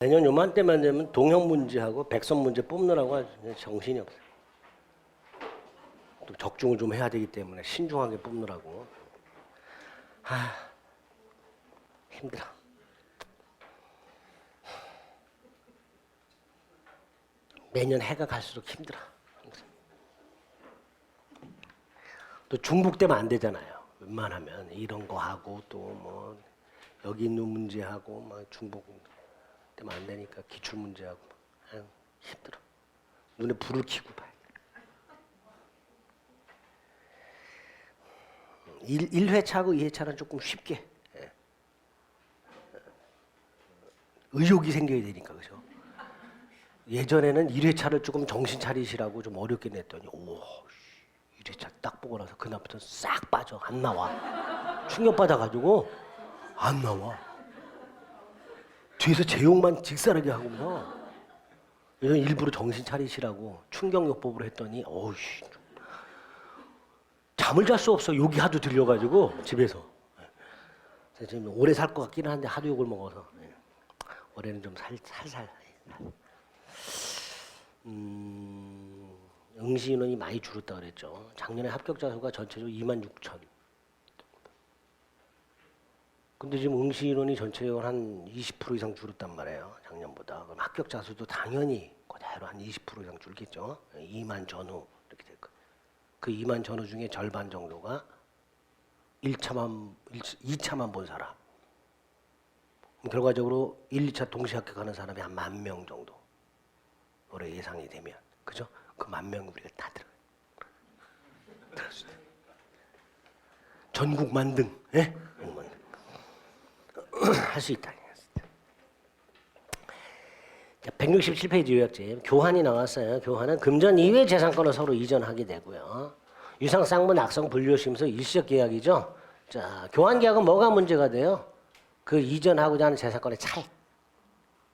내년 요맘때만 되면 동형 문제하고 백선 문제 뽑느라고 아주 정신이 없어요. 또 적중을 좀 해야 되기 때문에 신중하게 뽑느라고. 힘들어. 매년 해가 갈수록 힘들어. 또 중복되면 안 되잖아요. 웬만하면 이런 거 하고 또 뭐 여기 있는 문제하고 막 중복되면 안 되니까 기출 문제하고 힘들어. 눈에 불을 켜고 봐요. 1회차하고 2회차는 조금 쉽게 의욕이 생겨야 되니까 그죠? 예전에는 1회차를 조금 정신 차리시라고 좀 어렵게 냈더니 1회차 딱 보고 나서 그날부터 싹 빠져. 안 나와. 충격받아가지고 안 나와. 뒤에서 제 욕만 직사하게 하고 막. 예전 일부러 정신 차리시라고 충격요법으로 했더니 잠을 잘 수 없어. 욕이 하도 들려가지고 집에서. 지금 오래 살 것 같기는 한데 하도 욕을 먹어서 올해는 좀 살살. 응시 인원이 많이 줄었다 그랬죠. 작년에 합격자 수가 전체적으로 26,000. 근데 지금 응시 인원이 전체적으로 한 20% 이상 줄었단 말이에요. 작년보다. 그럼 합격자 수도 당연히 그대로 한 20% 이상 줄겠죠. 2만 전후 이렇게 될 거예요. 그 2만 전후 중에 절반 정도가 2차만 본 사람. 결과적으로 1, 2차 동시에 합격하는 사람이 한 10,000명 정도 올해 예상이 되면 그죠? 그 10,000명 우리가 다 들어갈 수 있다. 전국 만등, 할 수 있다. 167페이지 요약집 교환이 나왔어요. 교환은 금전 이외 재산권을 서로 이전하게 되고요. 유상, 쌍문, 악성, 분류심서 일시적 계약이죠. 자, 교환 계약은 뭐가 문제가 돼요? 그 이전하고자 하는 재산권의 차익.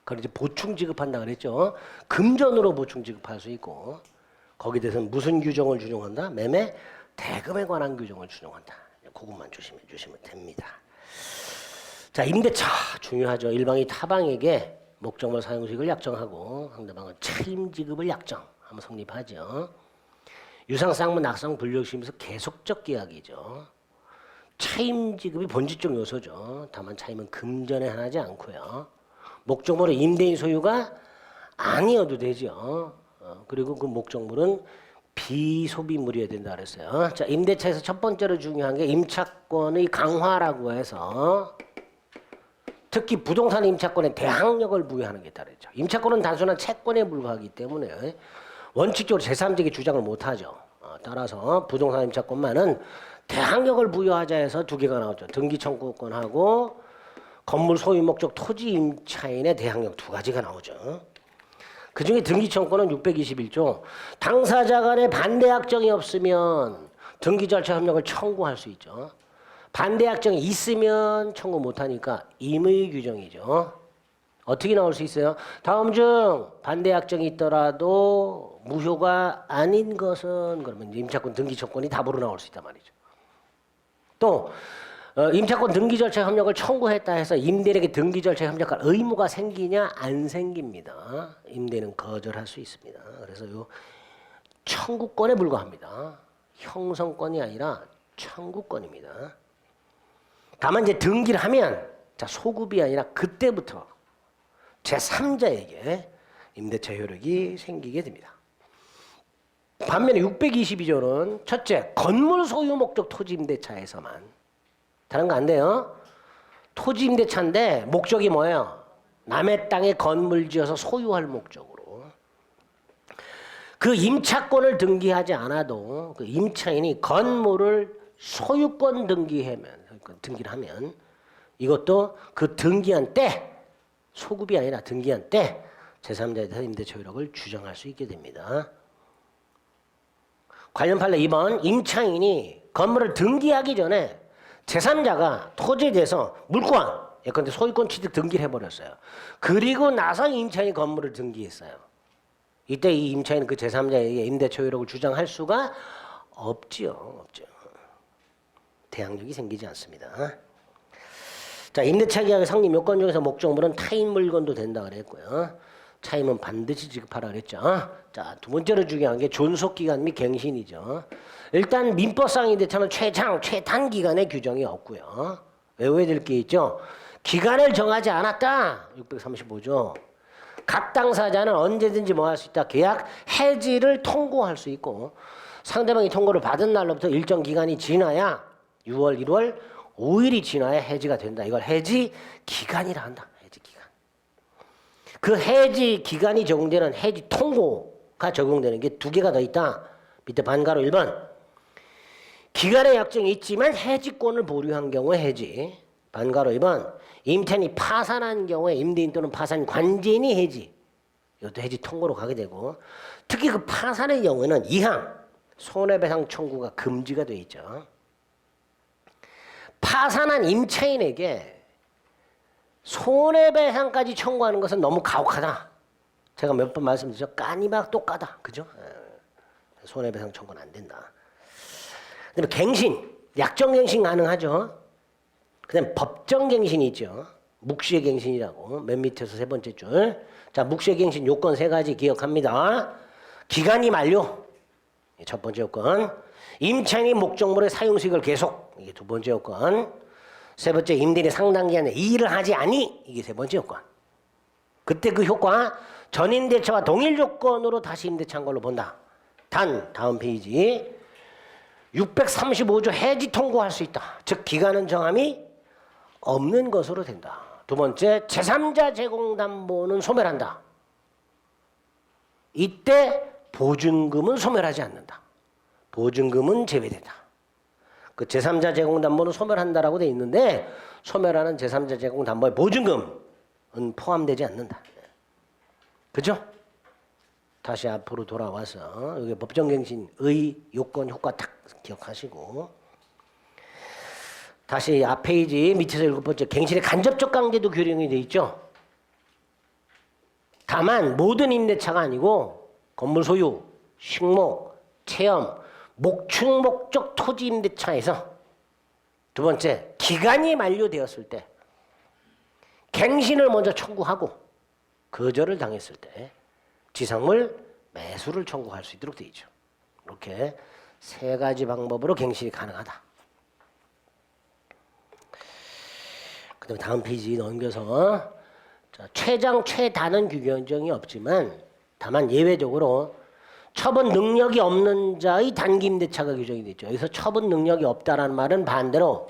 그걸 이제 보충 지급한다 그랬죠. 금전으로 보충 지급할 수 있고 거기에 대해서는 무슨 규정을 준용한다? 매매 대금에 관한 규정을 준용한다. 그것만 조심해 주시면 됩니다. 자, 임대차 중요하죠. 일방이 타방에게 목적물 사용수익을 약정하고 상대방은 차임 지급을 약정 한번 성립하죠. 유상, 쌍문, 악성, 분류심에서 계속적 계약이죠. 차임 지급이 본질적 요소죠. 다만 차임은 금전에 한하지 않고요. 목적물은 임대인 소유가 아니어도 되죠. 그리고 그 목적물은 비소비물이어야 된다 그랬어요. 자, 임대차에서 첫 번째로 중요한 게 임차권의 강화라고 해서 특히 부동산 임차권에 대항력을 부여하는 게 따르죠. 임차권은 단순한 채권에 불과하기 때문에 원칙적으로 제3자에게 주장을 못하죠. 따라서 부동산 임차권만은 대항력을 부여하자 해서 두 개가 나오죠. 등기 청구권하고 건물 소유 목적 토지 임차인의 대항력 두 가지가 나오죠. 그중에 등기 청구권은 621조 당사자 간의 반대 약정이 없으면 등기 절차 협력을 청구할 수 있죠. 반대 약정이 있으면 청구 못하니까 임의 규정이죠. 어떻게 나올 수 있어요? 다음 중 반대 약정이 있더라도 무효가 아닌 것은 그러면 임차권 등기 청구권이 답으로 나올 수 있단 말이죠. 또 임차권 등기 절차 협력을 청구했다 해서 임대인에게 등기 절차 협력할 의무가 생기냐? 안 생깁니다. 임대인은 거절할 수 있습니다. 그래서 요 청구권에 불과합니다. 형성권이 아니라 청구권입니다. 다만 이제 등기를 하면 소급이 아니라 그때부터 제3자에게 임대차 효력이 생기게 됩니다. 반면에 622조는 첫째, 건물 소유 목적 토지 임대차에서만 다른 거 안 돼요. 토지 임대차인데 목적이 뭐예요? 남의 땅에 건물 지어서 소유할 목적으로. 그 임차권을 등기하지 않아도 그 임차인이 건물을 소유권 등기를 하면 이것도 그 등기한 때 소급이 아니라 등기한 때 제3자에 대해서 임대차 효력을 주장할 수 있게 됩니다. 관련 판례 2번 임차인이 건물을 등기하기 전에 제3자가 토지에 대해서 물권 예컨대 소유권 취득 등기를 해버렸어요. 그리고 나서 임차인이 건물을 등기했어요. 이때 이 임차인은 그 제3자에게 임대차 효력을 주장할 수가 없죠. 대항력이 생기지 않습니다. 자, 임대차 계약의 성립 요건 중에서 목적물은 타인 물건도 된다 그랬고요. 차임은 반드시 지급하라 그랬죠. 자, 두 번째로 중요한 게 존속 기간 및 갱신이죠. 일단 민법상 임대차는 최단 기간의 규정이 없고요. 외워야 될 게 있죠. 기간을 정하지 않았다. 635조. 각 당사자는 언제든지 뭐 할 수 있다. 계약 해지를 통고할 수 있고 상대방이 통고를 받은 날로부터 일정 기간이 지나야 6월, 1월 5일이 지나야 해지가 된다. 이걸 해지 기간이라 한다. 해지 기간. 그 해지 기간이 적용되는 해지 통고가 적용되는 게 두 개가 더 있다. 밑에 반가로 1번. 기간의 약정이 있지만 해지권을 보류한 경우에 해지. 반가로 2번. 임차인이 파산한 경우에 임대인 또는 파산 관계인이 해지. 이것도 해지 통고로 가게 되고 특히 그 파산의 경우에는 이항 손해배상 청구가 금지가 되어 있죠. 파산한 임차인에게 손해배상까지 청구하는 것은 너무 가혹하다. 제가 몇 번 말씀드렸죠. 까니막 또 까다. 그죠? 손해배상 청구는 안 된다. 그다음에 갱신, 약정갱신 가능하죠. 그다음에 법정갱신이 있죠. 묵시의갱신이라고 맨 밑에서 세 번째 줄. 자, 묵시의갱신 요건 세 가지 기억합니다. 기간이 만료. 첫 번째 요건. 임차인이 목적물의 사용수익을 계속. 이게 두 번째 요건. 세 번째 임대인이 상당 기간에 이의를 하지 아니. 이게 세 번째 요건. 그때 그 효과 전임대차와 동일 조건으로 다시 임대차한 걸로 본다. 단 다음 페이지 635조 해지 통고할 수 있다. 즉 기간은 정함이 없는 것으로 된다. 두 번째 제3자 제공담보는 소멸한다. 이때 보증금은 소멸하지 않는다. 보증금은 제외된다. 그 제3자 제공담보는 소멸한다라고 돼 있는데 소멸하는 제3자 제공담보의 보증금은 포함되지 않는다. 그죠? 다시 앞으로 돌아와서 여기 법정갱신의 요건 효과 딱 기억하시고 다시 앞 페이지 밑에서 7번째 갱신의 간접적 강제도 규정이 돼 있죠. 다만 모든 임대차가 아니고 건물 소유, 식목, 체험, 목축 목적 토지 임대차에서 두 번째 기간이 만료되었을 때 갱신을 먼저 청구하고 거절을 당했을 때 지상물 매수를 청구할 수 있도록 되어 있죠. 이렇게 세 가지 방법으로 갱신이 가능하다. 그 다음에 다음 페이지 넘겨서 자, 최장 최단은 규정이 없지만 다만 예외적으로 처분 능력이 없는 자의 단기 임대차가 규정이 되죠. 여기서 처분 능력이 없다라는 말은 반대로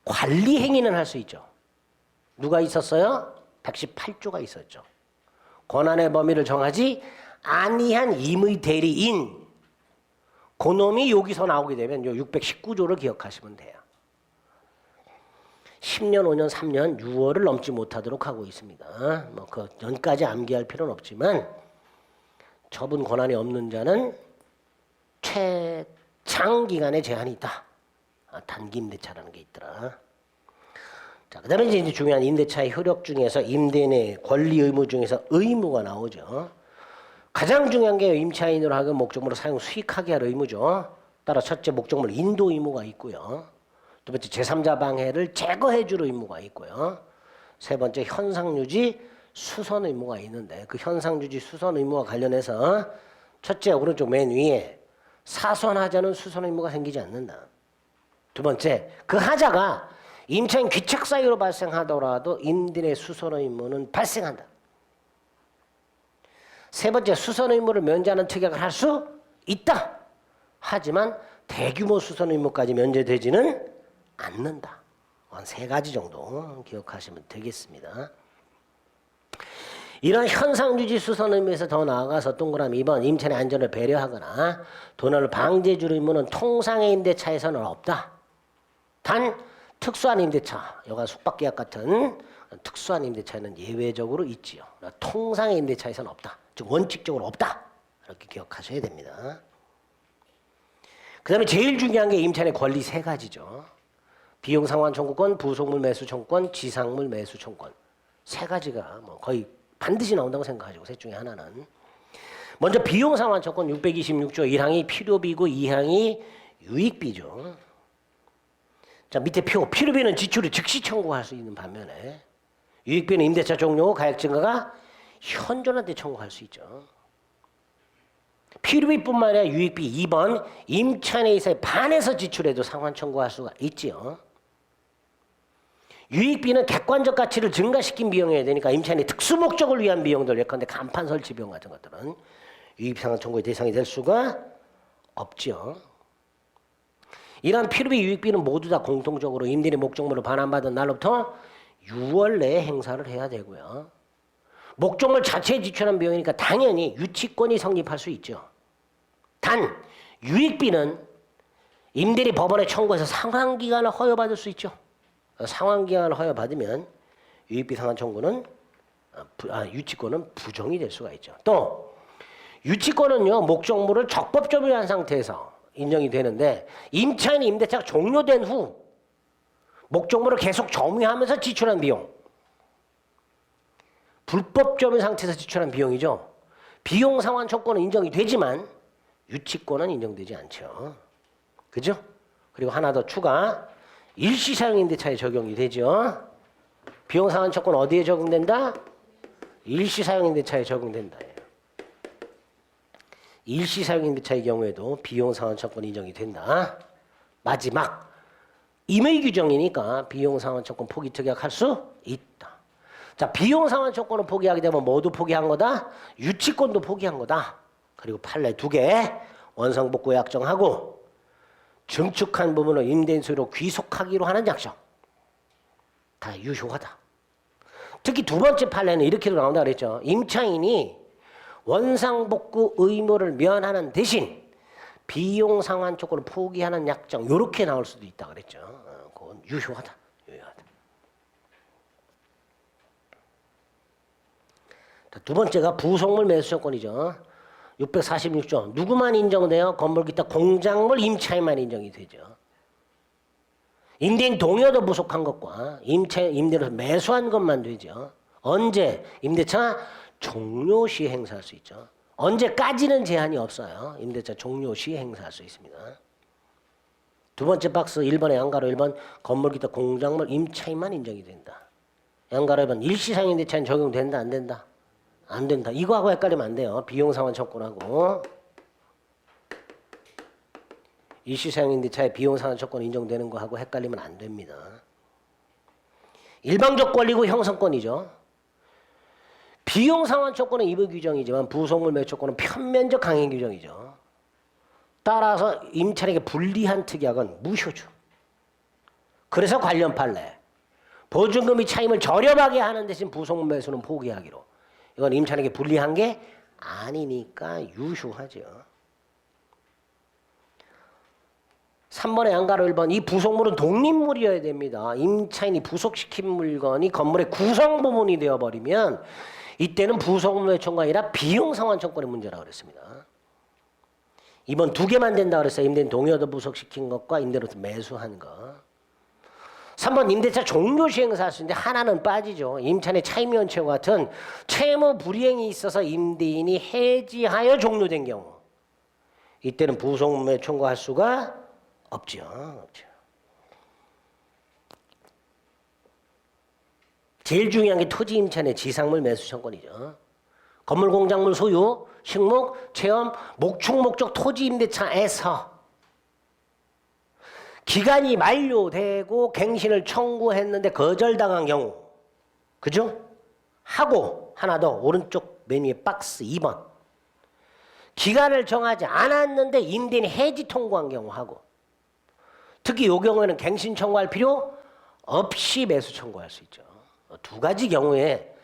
관리 행위는 할 수 있죠. 누가 있었어요? 118조가 있었죠. 권한의 범위를 정하지 아니한 임의 대리인 그놈이 여기서 나오게 되면 요 619조를 기억하시면 돼요. 10년, 5년, 3년, 6월을 넘지 못하도록 하고 있습니다. 뭐 그 연까지 암기할 필요는 없지만 처분 권한이 없는 자는 최장 기간의 제한이 있다. 단기 임대차라는 게 있더라. 자, 그다음에 이제 중요한 임대차의 효력 중에서 임대인의 권리 의무 중에서 의무가 나오죠. 가장 중요한 게 임차인으로 하여금 목적물을 사용 수익하게 할 의무죠. 따라 첫째 목적물 인도 의무가 있고요. 두 번째 제3자 방해를 제거해 줄 의무가 있고요. 세 번째 현상 유지 수선 의무가 있는데 그 현상 유지 수선 의무와 관련해서 첫째 오른쪽 맨 위에 사선하자는 수선 의무가 생기지 않는다. 두 번째 그 하자가 임차인 귀책 사유로 발생하더라도 임대인의 수선 의무는 발생한다. 세 번째 수선 의무를 면제하는 특약을 할 수 있다. 하지만 대규모 수선 의무까지 면제되지는 않는다. 한 세 가지 정도 기억하시면 되겠습니다. 이런 현상유지 수선 의무에서 더 나아가서 동그라미 2번 임차인의 안전을 배려하거나 도난을 방지해줄 의무는 통상의 임대차에서는 없다. 단 특수한 임대차, 여가 숙박계약 같은 특수한 임대차에는 예외적으로 있지요. 통상의 임대차에서는 없다. 즉 원칙적으로 없다. 이렇게 기억하셔야 됩니다. 그 다음에 제일 중요한 게 임차인의 권리 세 가지죠. 비용상환 청구권, 부속물 매수 청구권, 지상물 매수 청구권. 세 가지가 뭐 거의 반드시 나온다고 생각하시고 셋 중에 하나는. 먼저 비용상환 청구권 626조 1항이 필요비고 2항이 유익비죠. 자, 밑에 표. 필요비는 지출을 즉시 청구할 수 있는 반면에 유익비는 임대차 종료, 가액 증가가 현존할 때 청구할 수 있죠. 필요비뿐만 아니라 유익비 2번 임차인의 이사에 반해서 지출해도 상환 청구할 수가 있지요. 유익비는 객관적 가치를 증가시킨 비용이어야 되니까 임차인의 특수 목적을 위한 비용들 예컨대 간판 설치 비용 같은 것들은 유익비 상환 청구의 대상이 될 수가 없죠. 이러한 필요비 유익비는 모두 다 공통적으로 임대인의 목적물을 반환받은 날로부터 6월 내에 행사를 해야 되고요. 목적물 자체에 지출한 비용이니까 당연히 유치권이 성립할 수 있죠. 단 유익비는 임대인이 법원에 청구해서 상환기간을 허여받을 수 있죠. 상환기간을 허여받으면 유익비 상환 청구는 유치권은 부정이 될 수가 있죠. 또 유치권은요 목적물을 적법점유한 상태에서 인정이 되는데 임차인 임대차가 종료된 후 목적물을 계속 점유하면서 지출한 비용 불법 점유 상태에서 지출한 비용이죠. 비용 상환 청구는 인정이 되지만 유치권은 인정되지 않죠. 그죠? 그리고 하나 더 추가 일시사용 임대차에 적용이 되죠. 비용 상환 청구는 어디에 적용된다? 일시사용 임대차에 적용된다. 일시사용 임대차의 경우에도 비용 상환 청구는 인정이 된다. 마지막 임의 규정이니까 비용 상환 청구 포기 특약할 수 있다. 자, 비용 상환 청구는 포기하게 되면 모두 포기한 거다. 유치권도 포기한 거다. 그리고 판례 2개 원상복구 약정하고 증축한 부분을 임대인 소유로 귀속하기로 하는 약정 다 유효하다. 특히 두 번째 판례는 이렇게도 나온다 그랬죠. 임차인이 원상복구 의무를 면하는 대신 비용 상환 조건을 포기하는 약정 이렇게 나올 수도 있다 그랬죠. 그건 유효하다. 유효하다. 두 번째가 부속물 매수 조건이죠. 646조 누구만 인정돼요? 건물 기타 공작물 임차인만 인정이 되죠. 임대인 동의도 부속한 것과 임대로서 매수한 것만 되죠. 언제? 임대차 종료 시 행사할 수 있죠. 언제까지는 제한이 없어요. 임대차 종료 시 행사할 수 있습니다. 두 번째 박스 1번에 양가로 1번 건물 기타 공작물 임차인만 인정이 된다. 양가로 1번 일시사용 임대차는 적용된다 안 된다? 안 된다. 이거하고 헷갈리면 안 돼요. 비용 상환 청구하고 일시사용 임대차에 비용 상환 청구 인정되는 거하고 헷갈리면 안 됩니다. 일방적 권리고 형성권이죠. 비용 상환 청구는 임의 규정이지만 부속물 매수 청구는 편면적 강행 규정이죠. 따라서 임차인에게 불리한 특약은 무효죠. 그래서 관련 판례 보증금이 차임을 저렴하게 하는 대신 부속물 매수는 포기하기로. 이건 임차인에게 불리한 게 아니니까 유효하죠. 3번의 양가로 1번 이 부속물은 독립물이어야 됩니다. 임차인이 부속시킨 물건이 건물의 구성 부분이 되어버리면 이때는 부속물 청구가 아니라 비용 상환 청구의 문제라고 그랬습니다. 이번 2개만 된다 그랬어요. 임대인 동의어도 부속시킨 것과 임대로부터 매수한 것. 3번 임대차 종료 시 행사할 수 있는데 하나는 빠지죠. 임차인의 차임연체와 같은 채무 불이행이 있어서 임대인이 해지하여 종료된 경우 이때는 부속물 청구할 수가 없죠. 제일 중요한 게 토지 임차인의 지상물 매수 청구이죠. 건물 공작물 소유, 식목, 체험, 목축 목적 토지 임대차에서 기간이 만료되고 갱신을 청구했는데 거절당한 경우 그죠? 하고 하나 더 오른쪽 맨 위에 박스 2번 기간을 정하지 않았는데 임대인이 해지 통고한 경우 하고 특히 이 경우에는 갱신 청구할 필요 없이 매수 청구할 수 있죠. 두 가지 경우에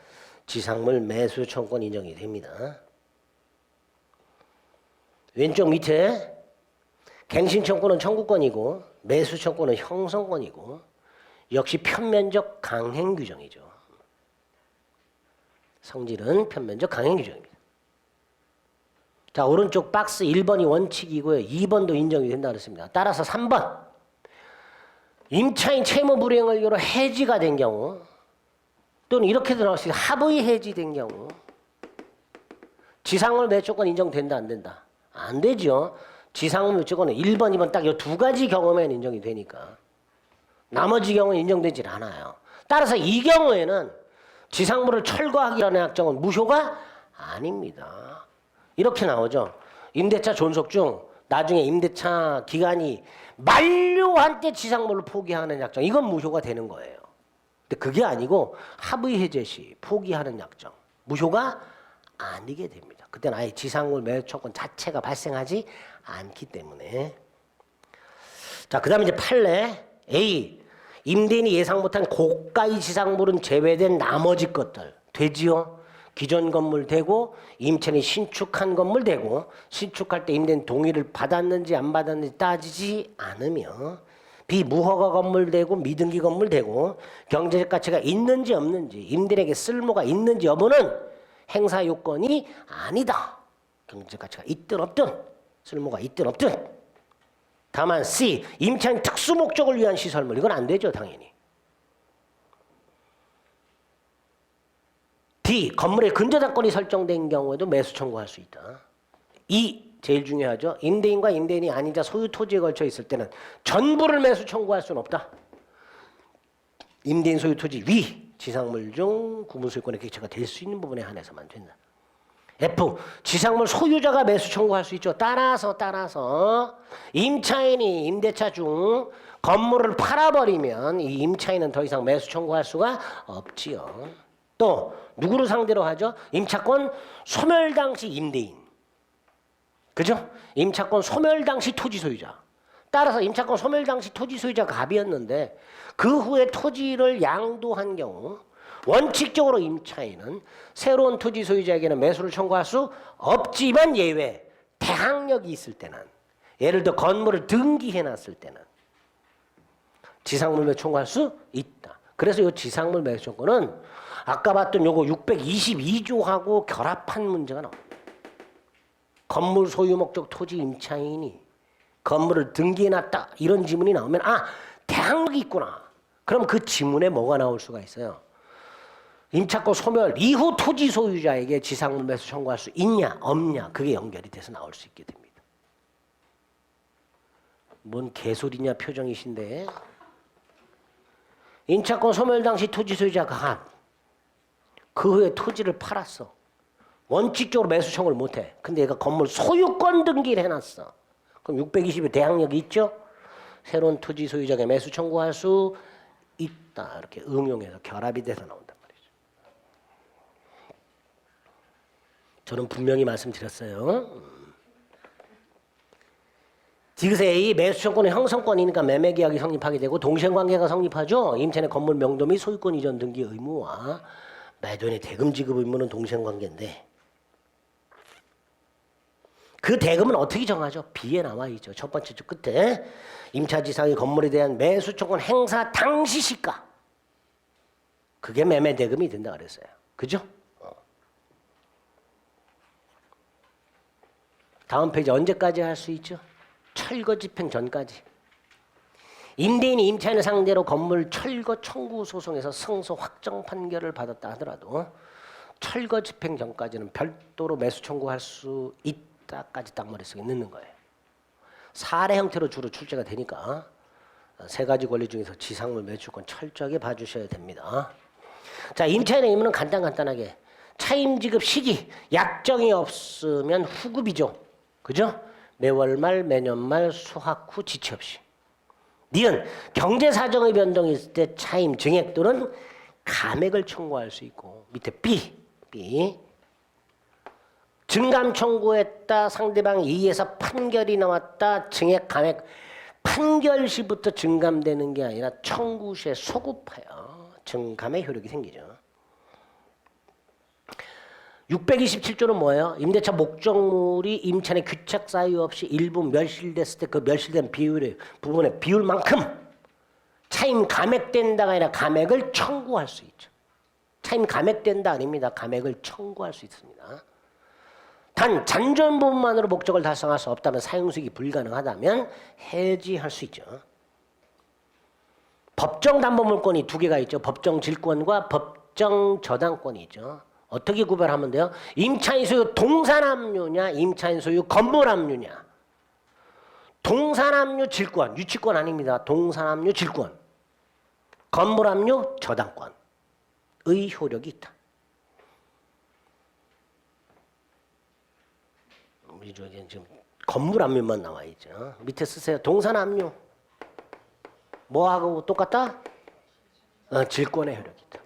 지상물 매수 청구권 인정이 됩니다. 왼쪽 밑에 갱신 청구는 청구권이고 매수 청구는 형성권이고 역시 편면적 강행 규정이죠. 성질은 편면적 강행 규정입니다. 자, 오른쪽 박스 1번이 원칙이고요. 2번도 인정이 된다 그랬습니다. 따라서 3번 임차인 채무 불이행을 이유로 해지가 된 경우 또는 이렇게도 나올 수 있어요. 합의 해지된 경우 지상물 매수권 인정된다 안 된다? 안 되죠. 지상물 매수권은 1번, 2번 딱 이 두 가지 경우면 인정이 되니까 나머지 경우는 인정되질 않아요. 따라서 이 경우에는 지상물을 철거하기라는 약정은 무효가 아닙니다. 이렇게 나오죠. 임대차 존속 중 나중에 임대차 기간이 만료한 때 지상물을 포기하는 약정, 이건 무효가 되는 거예요. 근데 그게 아니고 합의 해제 시 포기하는 약정, 무효가 아니게 됩니다. 그때는 아예 지상물 매수 조건 자체가 발생하지 않기 때문에. 자, 그 다음에 이제 판례 A. 임대인이 예상 못한 고가의 지상물은 제외된 나머지 것들 되지요. 기존 건물 되고 임차인이 신축한 건물 되고 신축할 때 임대인 동의를 받았는지 안 받았는지 따지지 않으며 비무허가 건물 되고 미등기 건물 되고 경제적 가치가 있는지 없는지 임대인에게 쓸모가 있는지 여부는 행사 요건이 아니다. 경제적 가치가 있든 없든 쓸모가 있든 없든. 다만 C. 임차인 특수 목적을 위한 시설물, 이건 안 되죠 당연히. D. 건물의 근저당권이 설정된 경우에도 매수 청구할 수 있다. E. 제일 중요하죠. 임대인과 임대인이 아닌 자 소유 토지에 걸쳐 있을 때는 전부를 매수 청구할 수는 없다. 임대인 소유 토지 위 지상물 중 구분소유권의 객체가 될 수 있는 부분에 한해서만 된다. F. 지상물 소유자가 매수 청구할 수 있죠. 따라서 임차인이 임대차 중 건물을 팔아버리면 이 임차인은 더 이상 매수 청구할 수가 없지요. 또 누구를 상대로 하죠? 임차권 소멸 당시 임대인. 그죠? 임차권 소멸 당시 토지 소유자. 따라서 임차권 소멸 당시 토지 소유자가 갑이었는데 그 후에 토지를 양도한 경우 원칙적으로 임차인은 새로운 토지 소유자에게는 매수를 청구할 수 없지만 예외, 대항력이 있을 때는, 예를 들어 건물을 등기해놨을 때는 지상물 매수 청구할 수 있다. 그래서 이 지상물 매수 청구는 아까 봤던 요거 622조하고 결합한 문제가 나옵니다. 건물 소유 목적 토지 임차인이 건물을 등기해놨다 이런 지문이 나오면 대항력이 있구나. 그럼 그 지문에 뭐가 나올 수가 있어요? 임차권 소멸 이후 토지 소유자에게 지상물 매수 청구할 수 있냐 없냐, 그게 연결이 돼서 나올 수 있게 됩니다. 뭔 개소리냐 표정이신데. 임차권 소멸 당시 토지 소유자가 한 그 후에 토지를 팔았어. 원칙적으로 매수 청구를 못해. 근데 얘가 건물 소유권 등기를 해놨어. 그럼 620의 대항력이 있죠. 새로운 토지 소유자에게 매수 청구할 수 있다. 이렇게 응용해서 결합이 돼서 나온단 말이죠. 저는 분명히 말씀드렸어요. 디귿 A. 매수 청구는 형성권이니까 매매계약이 성립하게 되고 동시행관계가 성립하죠. 임차인의 건물 명도 및 소유권 이전 등기 의무와 매도인의 대금 지급 의무는 동시행관계인데 그 대금은 어떻게 정하죠? B에 나와 있죠. 첫 번째 줄 끝에 임차지상의 건물에 대한 매수 청구 행사 당시 시가, 그게 매매 대금이 된다 그랬어요. 그죠? 다음 페이지 언제까지 할 수 있죠? 철거 집행 전까지. 임대인이 임차인을 상대로 건물 철거 청구 소송에서 승소 확정 판결을 받았다 하더라도 철거 집행 전까지는 별도로 매수 청구할 수 있다까지 딱 머릿속에 넣는 거예요. 사례 형태로 주로 출제가 되니까 세 가지 권리 중에서 지상물 매수권 철저하게 봐주셔야 됩니다. 자, 임차인의 의무는 간단하게 차임 지급 시기 약정이 없으면 후급이죠. 그죠? 매월 말 매년 말 수확 후 지체 없이. 니은 경제 사정의 변동이 있을 때 차임 증액 또는 감액을 청구할 수 있고, 밑에 B 증감 청구했다 상대방 이의에서 판결이 나왔다 증액 감액 판결 시부터 증감되는 게 아니라 청구 시에 소급하여 증감의 효력이 생기죠. 627조는 뭐예요? 임대차 목적물이 임차인의 규책 사유 없이 일부 멸실됐을 때 그 멸실된 부분의 비율만큼 차임 감액된다가 아니라 감액을 청구할 수 있죠. 차임 감액된다 아닙니다. 감액을 청구할 수 있습니다. 단 잔존 부분만으로 목적을 달성할 수 없다면 사용수익이 불가능하다면 해지할 수 있죠. 법정 담보물권이 두 개가 있죠. 법정 질권과 법정 저당권이 있죠. 어떻게 구별하면 돼요? 임차인 소유 동산압류냐 임차인 소유 건물압류냐. 동산압류 질권, 유치권 아닙니다. 동산압류 질권. 건물압류 저당권의 효력이 있다. 우리 지금 건물압류만 나와 있죠. 밑에 쓰세요. 동산압류 뭐하고 똑같다? 질권의 효력이 있다.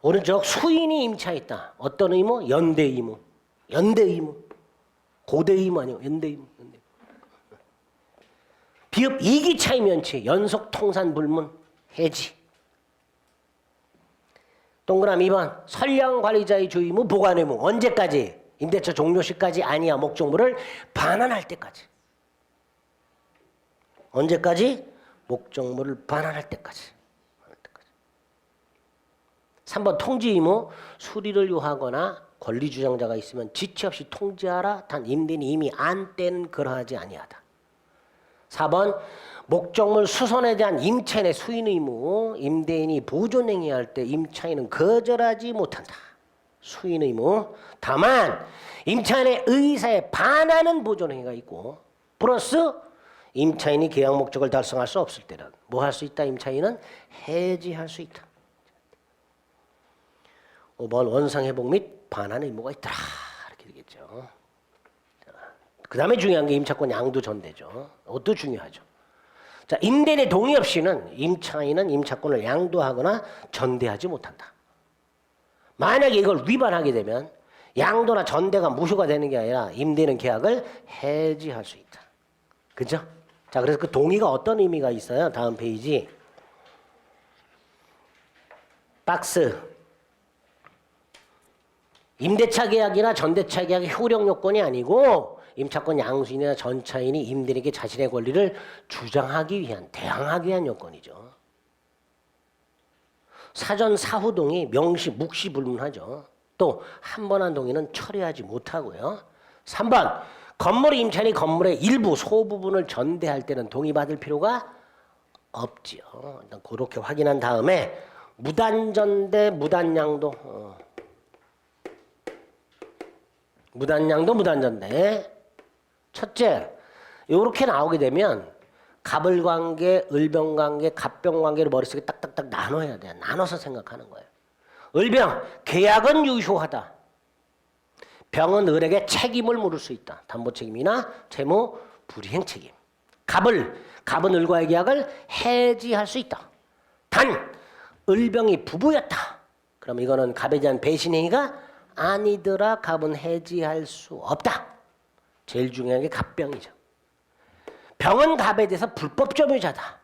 오른쪽 수인이 임차에 있다. 어떤 의무? 연대 의무. 연대 의무. 고대 의무 아니고 연대 의무. 비읍 이기 차이 면치. 연속 통산 불문 해지. 동그라미 2번. 선량 관리자의 주 의무 보관 의무. 언제까지? 임대차 종료 시까지 아니야. 목적물을 반환할 때까지. 언제까지? 목적물을 반환할 때까지. 3번 통지 의무. 수리를 요하거나 권리주장자가 있으면 지체 없이 통지하라. 단 임대인이 이미 안 뗀 그러하지 아니하다. 4번 목적물 수선에 대한 임차인의 수인 의무. 임대인이 보존행위할 때 임차인은 거절하지 못한다. 수인 의무. 다만 임차인의 의사에 반하는 보존행위가 있고 플러스 임차인이 계약 목적을 달성할 수 없을 때는 뭐 할 수 있다? 임차인은 해지할 수 있다. 5번 원상회복 및 반환 의무가 있더라. 이렇게 되겠죠. 그 다음에 중요한 게 임차권 양도 전대죠. 이것도 중요하죠. 자, 임대인의 동의 없이는 임차인은 임차권을 양도하거나 전대하지 못한다. 만약에 이걸 위반하게 되면 양도나 전대가 무효가 되는 게 아니라 임대인은 계약을 해지할 수 있다. 그죠? 자, 그래서 그 동의가 어떤 의미가 있어요? 다음 페이지. 박스. 임대차 계약이나 전대차 계약의 효력 요건이 아니고 임차권 양수인이나 전차인이 임대인에게 자신의 권리를 주장하기 위한, 대항하기 위한 요건이죠. 사전 사후 동의 명시, 묵시 불문하죠. 또 한 번 한 동의는 철회하지 못하고요. 3번 건물 임차인이 건물의 일부 소부분을 전대할 때는 동의받을 필요가 없지요. 일단 그렇게 확인한 다음에 무단전대, 무단양도 무단양도, 무단전대. 첫째, 이렇게 나오게 되면 갑을관계, 을병관계, 갑병관계를 머릿속에 딱딱딱 나눠야 돼. 나눠서 생각하는 거예요. 을병, 계약은 유효하다. 병은 을에게 책임을 물을 수 있다. 담보책임이나 채무 불이행 책임. 갑은 을과의 계약을 해지할 수 있다. 단, 을병이 부부였다. 그럼 이거는 갑에 대한 배신행위가 아니더라. 갑은 해지할 수 없다. 제일 중요한 게 갑병이죠. 병은 갑에 대해서 불법 점유자다.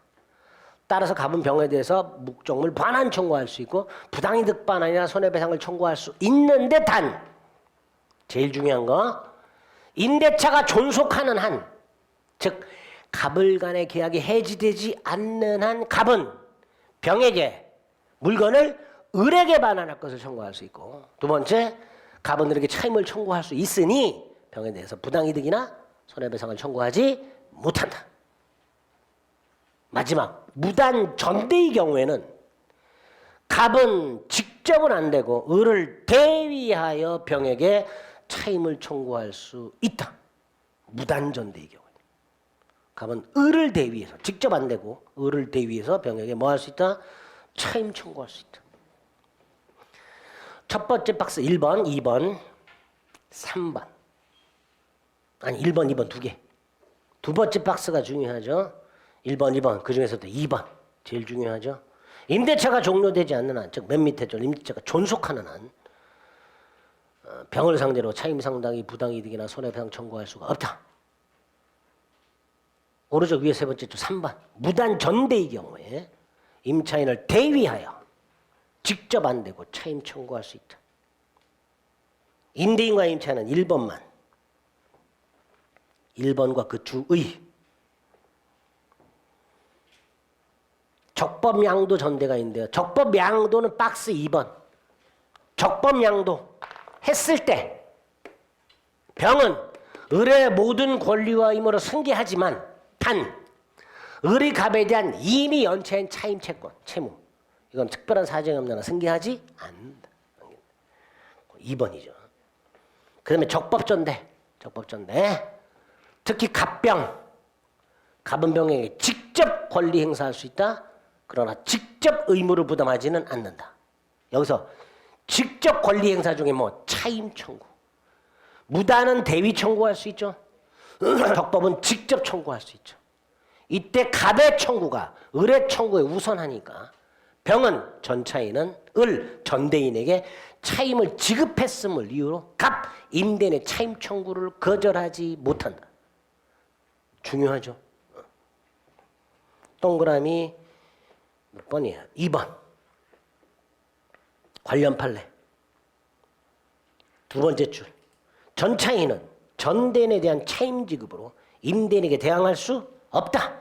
따라서 갑은 병에 대해서 목적물 반환 청구할 수 있고 부당이득 반환이나 손해배상을 청구할 수 있는데 단 제일 중요한 거 임대차가 존속하는 한, 즉 갑을 간의 계약이 해지되지 않는 한 갑은 병에게 물건을 을에게 반환할 것을 청구할 수 있고 두 번째 갑은 을에게 차임을 청구할 수 있으니 병에 대해서 부당이득이나 손해배상을 청구하지 못한다. 마지막 무단 전대의 경우에는 갑은 직접은 안 되고 을을 대위하여 병에게 차임을 청구할 수 있다. 무단 전대의 경우에 갑은 을을 대위해서 직접 안 되고 을을 대위해서 병에게 뭐 할 수 있다? 차임 청구할 수 있다. 첫 번째 박스 1번, 2번, 3번. 아니 1번, 2번 두 개. 두 번째 박스가 중요하죠. 1번, 2번. 그중에서도 2번. 제일 중요하죠. 임대차가 종료되지 않는 한, 즉 맨 밑에죠. 임대차가 존속하는 한 병을 상대로 차임 상당히 부당이득이나 손해배상 청구할 수가 없다. 오른쪽 위에 세 번째죠. 3번. 무단 전대의 경우에 임차인을 대위하여 직접 안 되고 차임 청구할 수 있다. 임대인과 임차인은 1번만. 1번과 그 주의. 적법양도 전대가 있는데요. 적법양도는 박스 2번. 적법양도 했을 때 병은 을의 모든 권리와 의무를 승계하지만 단 을의 갑에 대한 이미 연체한 차임 채권, 채무 이건 특별한 사정이 없는 한 승계하지 않는다. 2번이죠. 그 다음에 적법전대. 특히 갑병. 갑은 병에게 직접 권리 행사할 수 있다. 그러나 직접 의무를 부담하지는 않는다. 여기서 직접 권리 행사 중에 뭐 차임 청구, 무단은 대위 청구할 수 있죠. 적법은 직접 청구할 수 있죠. 이때 갑의 청구가 을의 청구에 우선하니까 병은 전차인은 전대인에게 차임을 지급했음을 이유로 갑 임대인의 차임 청구를 거절하지 못한다. 중요하죠. 동그라미 몇 번이에요? 2번. 관련 판례. 두 번째 줄. 전차인은 전대인에 대한 차임 지급으로 임대인에게 대항할 수 없다.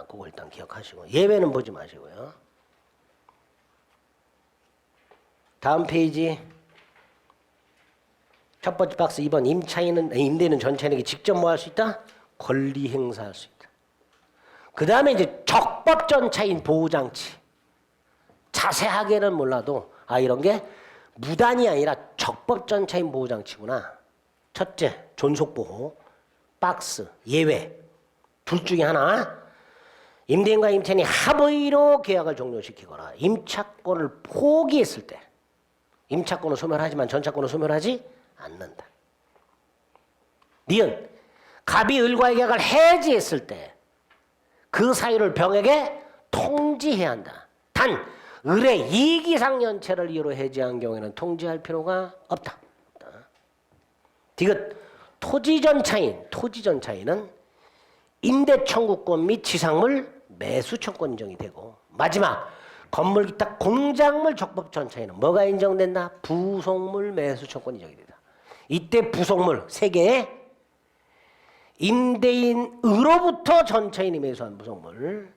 그거 일단 기억하시고 예외는 보지 마시고요. 다음 페이지. 첫 번째 박스 2번. 임대인은 전차인에게 직접 뭐 할 수 있다? 권리 행사할 수 있다. 그 다음에 이제 적법 전차인 보호장치. 자세하게는 몰라도 이런 게 무단이 아니라 적법 전차인 보호장치구나. 첫째, 존속보호. 박스, 예외. 둘 중에 하나. 임대인과 임차인이 합의로 계약을 종료시키거나 임차권을 포기했을 때 임차권을 소멸하지만 전차권을 소멸하지 않는다. 니은 갑이 을과의 계약을 해지했을 때 그 사유를 병에게 통지해야 한다. 단 을의 이기상연체를 이유로 해지한 경우에는 통지할 필요가 없다. 디귿 토지전차인은 임대청구권 및 지상물 매수청권 인정이 되고 마지막 건물 기타 공작물 적법전차인은 뭐가 인정된다? 부속물 매수청권 인정이 된다. 이때 부속물 3개의 임대인으로부터 전차인이 매수한 부속물,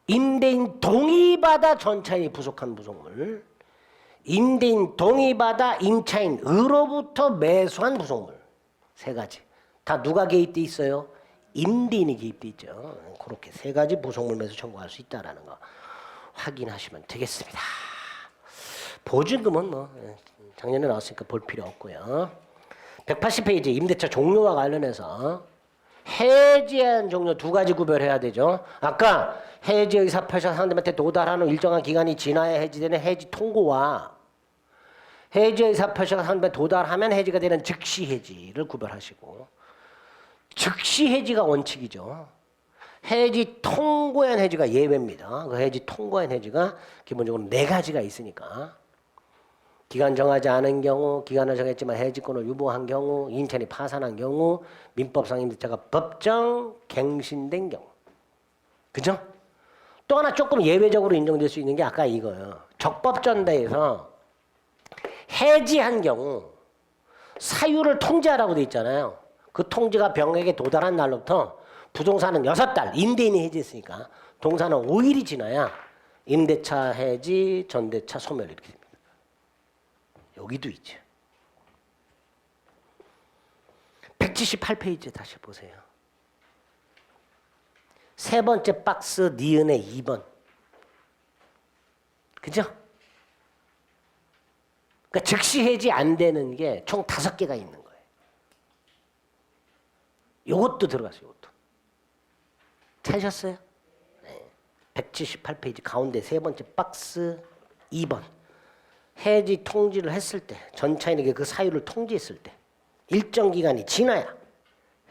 임대인 동의받아 전차인이 부속한 부속물, 임대인 동의받아 임차인으로부터 매수한 부속물 3가지. 다 누가 개입돼 있어요? 임대인이 개입돼 있죠. 그렇게 3가지 부속물 매수 청구할 수 있다라는 거 확인하시면 되겠습니다. 보증금은 뭐 작년에 나왔으니까 볼 필요 없고요. 180페이지 임대차 종료와 관련해서 해지한 종료 2가지 구별해야 되죠. 아까 해지 의사 표시가 상대방한테 도달하는 일정한 기간이 지나야 해지되는 해지 통고와 해지 의사 표시가 상대방한테 도달하면 해지가 되는 즉시 해지를 구별하시고 즉시 해지가 원칙이죠. 해지 통고한 해지가 예외입니다. 그 해지 통고한 해지가 기본적으로 4가지가 있으니까 기간 정하지 않은 경우, 기간을 정했지만 해지권을 유보한 경우, 인천이 파산한 경우, 민법상 임대차가 법정 갱신된 경우. 그죠? 또 하나 조금 예외적으로 인정될 수 있는 게 아까 이거예요. 적법전대에서 해지한 경우 사유를 통지하라고 돼 있잖아요. 그 통지가 병에게 도달한 날로부터 부동산은 6달, 임대인이 해지했으니까 동산은 5일이 지나야 임대차 해지, 전대차 소멸 이렇게 됩니다. 여기도 있죠. 178페이지 다시 보세요. 3번째 박스 니은의 2번. 그죠? 그러니까 즉시 해지 안 되는 게 총 5개가 있는 거예요. 요것도 들어갔어요. 요것도. 찾으셨어요? 네. 178페이지 가운데 3번째 박스 2번. 해지 통지를 했을 때 전차인에게 그 사유를 통지했을 때 일정 기간이 지나야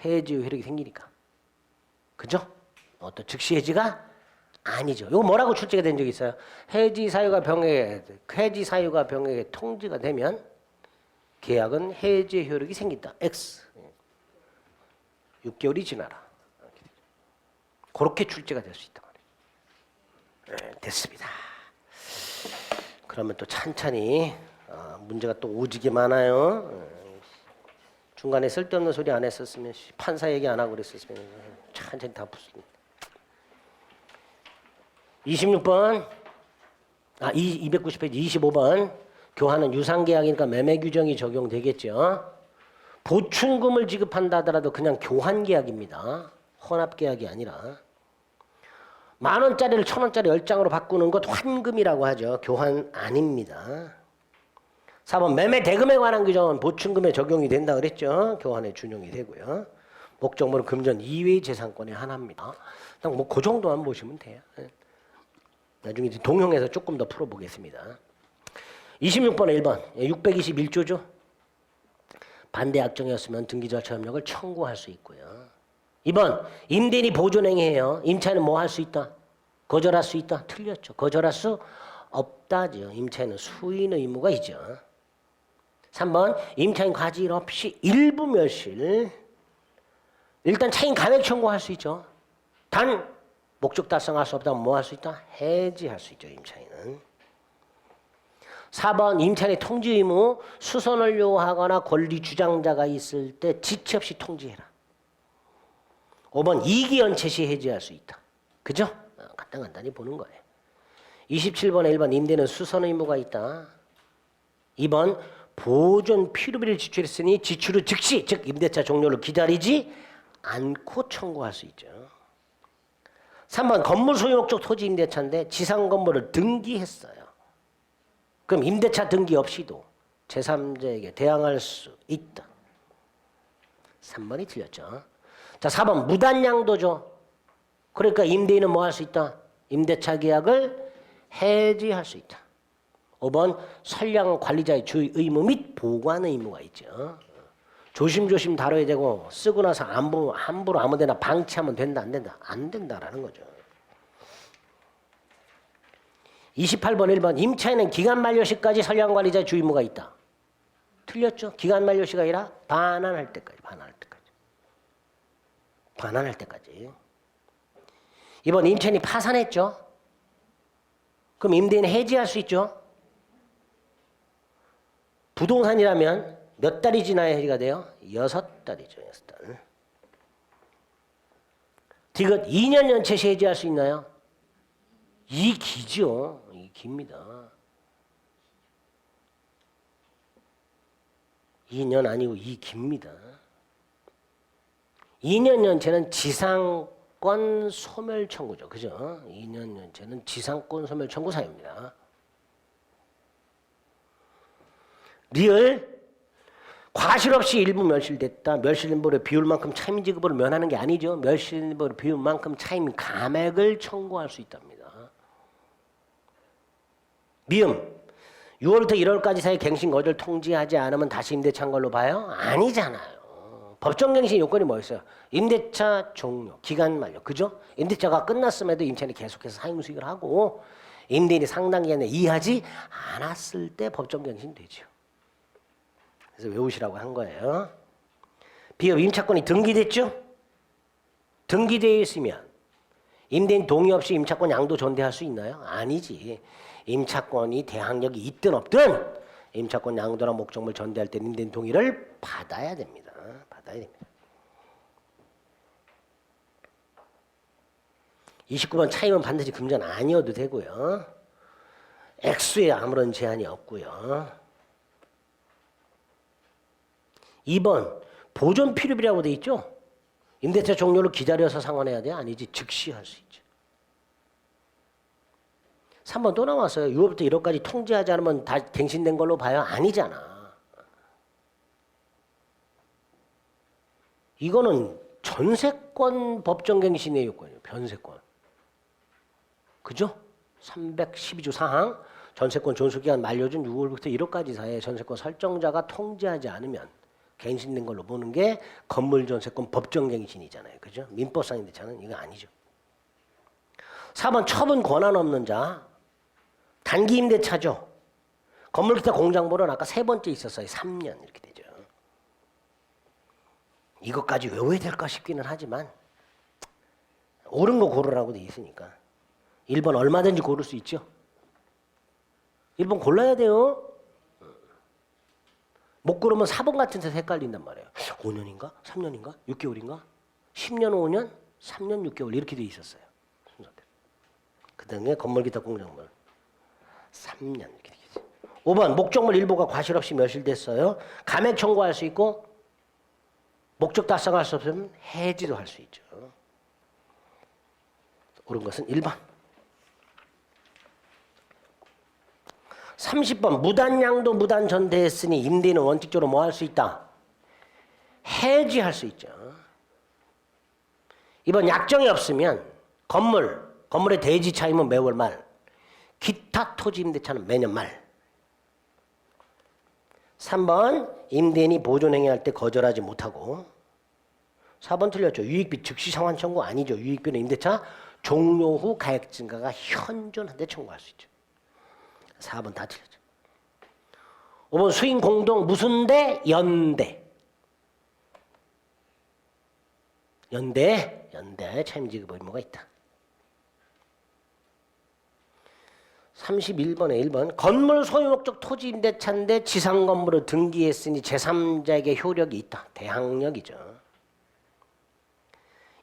해지 효력이 생기니까. 그죠? 또 즉시 해지가 아니죠. 이거 뭐라고 출제가 된 적이 있어요? 해지 사유가 병에게 통지가 되면 계약은 해지 효력이 생긴다. X. 6개월이 지나라. 그렇게 출제가 될 수 있단 말이에요. 네, 됐습니다. 그러면 또 찬찬히 문제가 또 오지게 많아요. 중간에 쓸데없는 소리 안 했었으면 판사 얘기 안 하고 그랬었으면 찬찬히 다 푸습니다. 26번 290페이지 25번 교환은 유상계약이니까 매매규정이 적용되겠죠. 보충금을 지급한다 하더라도 그냥 교환계약입니다. 혼합계약이 아니라 10,000원짜리를 1,000원짜리 10장으로 바꾸는 것 환금이라고 하죠. 교환 아닙니다. 4번 매매 대금에 관한 규정은 보충금에 적용이 된다 그랬죠. 교환에 준용이 되고요. 목적물은 금전 이외의 재산권의 하나입니다. 그냥 뭐 그 정도만 보시면 돼요. 나중에 이제 동형에서 조금 더 풀어보겠습니다. 26번에 1번 621조죠. 반대 약정이었으면 등기 절차 협력을 청구할 수 있고요. 2번 임대인이 보존행위해요. 임차인은 뭐 할 수 있다? 거절할 수 있다? 틀렸죠. 거절할 수 없다죠. 임차인은 수인 의무가 있죠. 3번 임차인 과실 없이 일부 멸실. 일단 차인 감액 청구할 수 있죠. 단 목적 달성할 수 없다면 뭐 할 수 있다? 해지할 수 있죠. 임차인은. 4번 임차인의 통지 의무. 수선을 요하거나 권리 주장자가 있을 때 지체 없이 통지해라. 5번 이기 연체 시 해지할 수 있다. 그죠? 간단히 보는 거예요. 27번에 1번 임대는 수선 의무가 있다. 2번 보존 필요비를 지출했으니 지출 후 즉시 즉 임대차 종료를 기다리지 않고 청구할 수 있죠. 3번 건물 소유 목적 토지 임대차인데 지상 건물을 등기했어요. 그럼 임대차 등기 없이도 제3자에게 대항할 수 있다. 3번이 틀렸죠. 자, 4번 무단양도죠. 그러니까 임대인은 뭐 할 수 있다? 임대차 계약을 해지할 수 있다. 5번 선량 관리자의 주의 의무 및 보관 의무가 있죠. 조심조심 다뤄야 되고 쓰고 나서 함부로 아무데나 방치하면 된다 안 된다? 안 된다라는 거죠. 28번 1번 임차인은 기간 만료시까지 선량 관리자의 주의 의무가 있다. 틀렸죠? 기간 만료시가 아니라 반환할 때까지. 반환할 때까지. 이번 임차인이 파산했죠? 그럼 임대인은 해지할 수 있죠? 부동산이라면 몇 달이 지나야 해지가 돼요? 6달이죠. 6달. 디귿 2년 연체 시 해지할 수 있나요? 이 기죠. 이 깁니다. 2년 아니고 이 깁니다. 2년 연체는 지상권 소멸 청구죠. 그죠? 2년 연체는 지상권 소멸 청구 사유입니다. 리을 과실 없이 일부 멸실됐다. 멸실인벌의 비율만큼 차임 지급을 면하는 게 아니죠. 멸실인벌의 비율만큼 차임 감액을 청구할 수 있답니다. 미음 6월부터 1월까지 사이 갱신 거절 통지하지 않으면 다시 임대차 한 걸로 봐요? 아니잖아요. 법정 갱신 요건이 뭐였어요? 임대차 종료, 기간 만료. 그죠? 임대차가 끝났음에도 임차인이 계속해서 사용 수익을 하고 임대인이 상당 기간에 이해하지 않았을 때 법정 갱신 되죠. 그래서 외우시라고 한 거예요. 비읍 임차권이 등기됐죠? 등기되어 있으면 임대인 동의 없이 임차권 양도 전대할 수 있나요? 아니지. 임차권이 대항력이 있든 없든 임차권 양도나 목적물 전대할 때 임대인 동의를 받아야 됩니다. 받아야 됩니다. 29번 차임은 반드시 금전 아니어도 되고요. 액수에 아무런 제한이 없고요. 2번 보존 필요비라고 돼 있죠. 임대차 종료를 기다려서 상환해야 돼? 아니지. 즉시 할 수 있죠. 3번 또 나왔어요. 6월부터 1월까지 통지하지 않으면 다 갱신된 걸로 봐요? 아니잖아. 이거는 전세권 법정갱신의 요건이에요. 변세권. 그죠? 312조 4항 전세권 존속기간 만료준 6월부터 1월까지 사이에 전세권 설정자가 통지하지 않으면 갱신된 걸로 보는 게 건물전세권 법정갱신이잖아요. 그죠? 민법상 임대차는 이거 아니죠. 4번 처분 권한 없는 자 단기 임대차죠. 건물기타 공장보는 아까 세 번째 있었어요. 3년 이렇게 되죠. 이것까지 외워야 될까 싶기는 하지만 옳은 거 고르라고 돼 있으니까 1번 얼마든지 고를 수 있죠. 1번 골라야 돼요. 못 고르면 4번 같은 데서 헷갈린단 말이에요. 5년인가? 3년인가? 6개월인가? 10년 5년? 3년 6개월 이렇게 돼 있었어요. 순서대로. 그 다음에 건물기타 공작물 3년 이렇게 되겠지. 5번 목적물 일부가 과실 없이 멸실됐어요. 감액 청구할 수 있고 목적 달성할 수 없으면 해지도 할 수 있죠. 옳은 것은 1번. 30번 무단양도 무단전대했으니 임대인은 원칙적으로 뭐 할 수 있다? 해지할 수 있죠. 이번 약정이 없으면 건물의 대지 차임은 매월 말, 기타 토지 임대차는 매년 말. 3번 임대인이 보존행위할 때 거절하지 못하고. 4번 틀렸죠. 유익비 즉시 상환 청구 아니죠. 유익비는 임대차 종료 후 가액 증가가 현존한데 청구할 수 있죠. 4번 다 틀렸죠. 5번 수인 공동 무슨 대? 연대. 연대 차임지급 의무가 있다. 31번에 1번 건물 소유 목적 토지 임대차인데 지상 건물을 등기했으니 제3자에게 효력이 있다. 대항력이죠.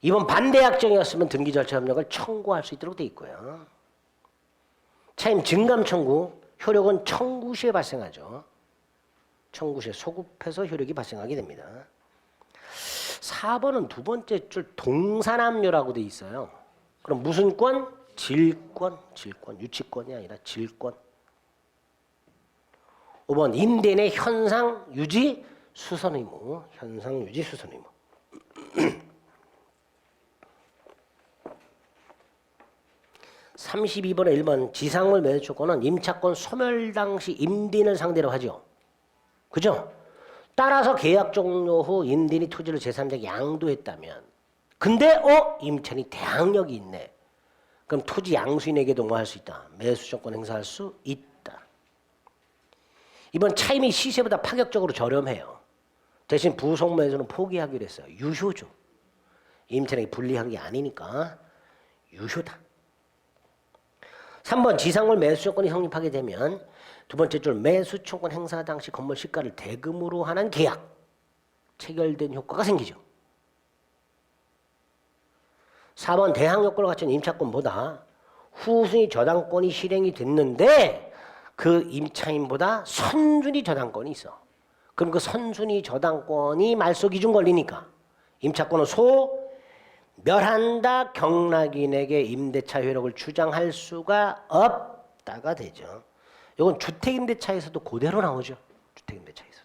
2번 반대 약정이었으면 등기 절차 협력을 청구할 수 있도록 돼 있고요. 차임 증감 청구 효력은 청구 시에 발생하죠. 청구 시에 소급해서 효력이 발생하게 됩니다. 4번은 두 번째 줄 동사남녀라고 돼 있어요. 그럼 무슨 권? 질권, 유치권이 아니라 질권. 5번 임대인의 현상 유지 수선 의무, 현상 유지 수선 의무. 32번에 1번 지상물 매수 조건은 임차권 소멸 당시 임대인을 상대로 하죠. 그죠? 따라서 계약 종료 후 임대인이 토지를 제3자에게 양도했다면 근데 임차인이 대항력이 있네. 그럼 토지 양수인에게도 뭐 할 수 있다. 매수 조건 행사할 수 있다. 이번 차임이 시세보다 파격적으로 저렴해요. 대신 부속 매수는 포기하기로 했어요. 유효죠. 임차인에게 불리한 게 아니니까 유효다. 3번 지상물 매수 조건이 성립하게 되면 두 번째 줄 매수 조건 행사 당시 건물 시가를 대금으로 하는 계약 체결된 효과가 생기죠. 4번 대항력권을 갖춘 임차권보다 후순위 저당권이 실행이 됐는데 그 임차인보다 선순위 저당권이 있어. 그럼 그 선순위 저당권이 말소 기준 권리니까 임차권은 소멸한다. 경락인에게 임대차 효력을 주장할 수가 없다가 되죠. 이건 주택임대차에서도 그대로 나오죠. 주택임대차에서.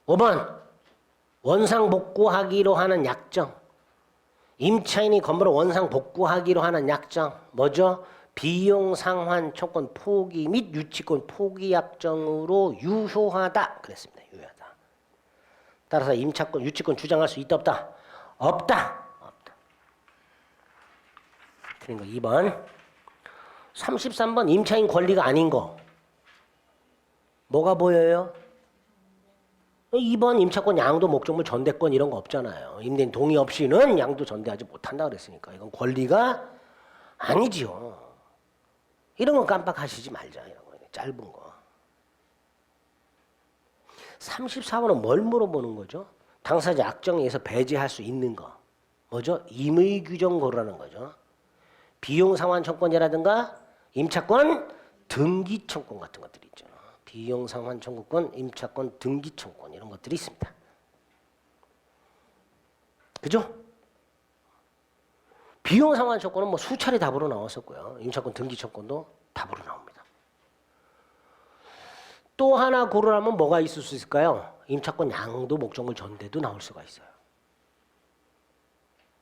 5번 원상 복구하기로 하는 약정. 임차인이 건물을 원상 복구하기로 하는 약정. 뭐죠? 비용 상환 초건 포기 및 유치권 포기 약정으로 유효하다. 그랬습니다. 유효하다. 따라서 임차권, 유치권 주장할 수 있다 없다? 없다. 틀린 거 2번. 33번 임차인 권리가 아닌 거. 뭐가 보여요? 2번 임차권 양도 목적물 전대권 이런 거 없잖아요. 임대인 동의 없이는 양도 전대하지 못한다 그랬으니까 이건 권리가 아니지요. 이런 거 깜빡하시지 말자. 이런 거 짧은 거. 34번은 뭘 물어보는 거죠? 당사자 약정에 의해서 배제할 수 있는 거. 뭐죠? 임의규정 고르라는 거죠. 비용 상환 청구권이라든가 임차권 등기 청구권 같은 것들이 있죠. 비용 상환 청구권, 임차권 등기 청구권 이런 것들이 있습니다. 그죠? 비용 상환 청구권은 뭐 수차례 답으로 나왔었고요. 임차권 등기 청구권도 답으로 나옵니다. 또 하나 고르라면 뭐가 있을 수 있을까요? 임차권 양도 목적물 전대도 나올 수가 있어요.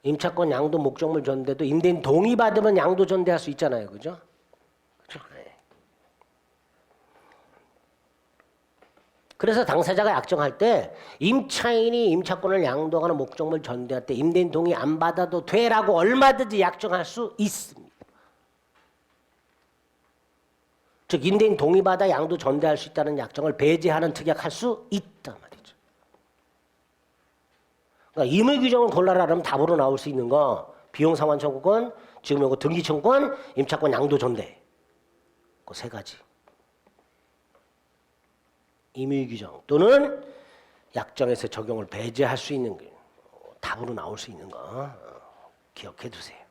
임차권 양도 목적물 전대도 임대인 동의 받으면 양도 전대할 수 있잖아요. 그죠? 그죠? 네. 그래서 당사자가 약정할 때 임차인이 임차권을 양도하는 목적물 전대할 때 임대인 동의 안 받아도 돼라고 얼마든지 약정할 수 있습니다. 즉 임대인 동의받아 양도 전대할 수 있다는 약정을 배제하는 특약할 수 있단 말이죠. 그러니까 임의규정을 골라라 그러면 답으로 나올 수 있는 거 비용상환 청구권, 지금 요거 등기 청구권, 임차권 양도 전대 그 세 가지. 임의규정 또는 약정에서 적용을 배제할 수 있는 게 답으로 나올 수 있는 거 기억해 두세요.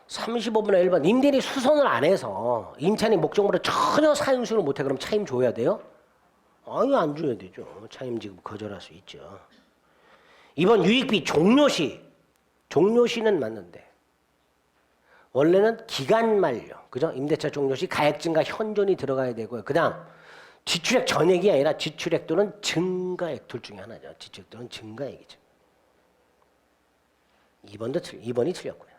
35번에 1번 임대인이 수선을 안 해서 임차인이 목적물을 전혀 사용수를 못해 그럼 차임 줘야 돼요? 아니 안 줘야 되죠. 차임 지급 거절할 수 있죠. 2번 유익비 종료시는 맞는데 원래는 기간 만료, 그죠? 임대차 종료시 가액 증가 현존이 들어가야 되고요. 그 다음 지출액 전액이 아니라 지출액 또는 증가액 둘 중에 하나죠. 지출액 또는 증가액이죠. 2번이 틀렸고요.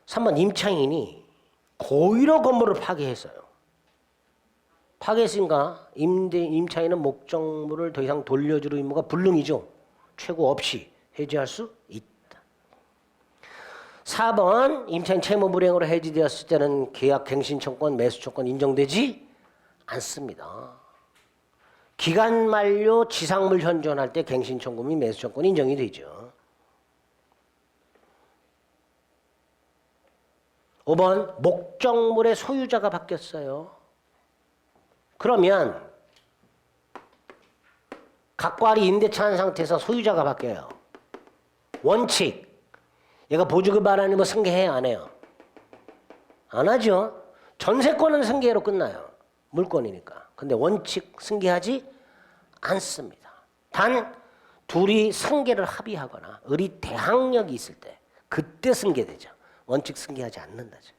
3번 임차인이 고의로 건물을 파괴했어요. 파괴했으니까 임차인은 목적물을 더 이상 돌려줄 의무가 불능이죠. 최고 없이 해지할 수 있다. 4번 임차인 채무 불이행으로 해지되었을 때는 계약 갱신청권, 매수청권 인정되지 않습니다. 기간 만료 지상물 현존할 때 갱신청구 및 매수청권 인정이 되죠. 5번 목적물의 소유자가 바뀌었어요. 그러면 각과리 임대차 한 상태에서 소유자가 바뀌어요. 원칙 얘가 보증금 반환이 뭐 승계해요 안 해요? 안 하죠. 전세권은 승계로 끝나요. 물권이니까. 근데 원칙 승계하지 않습니다. 단 둘이 승계를 합의하거나 의리 대항력이 있을 때 그때 승계되죠. 원칙 승계하지 않는다죠.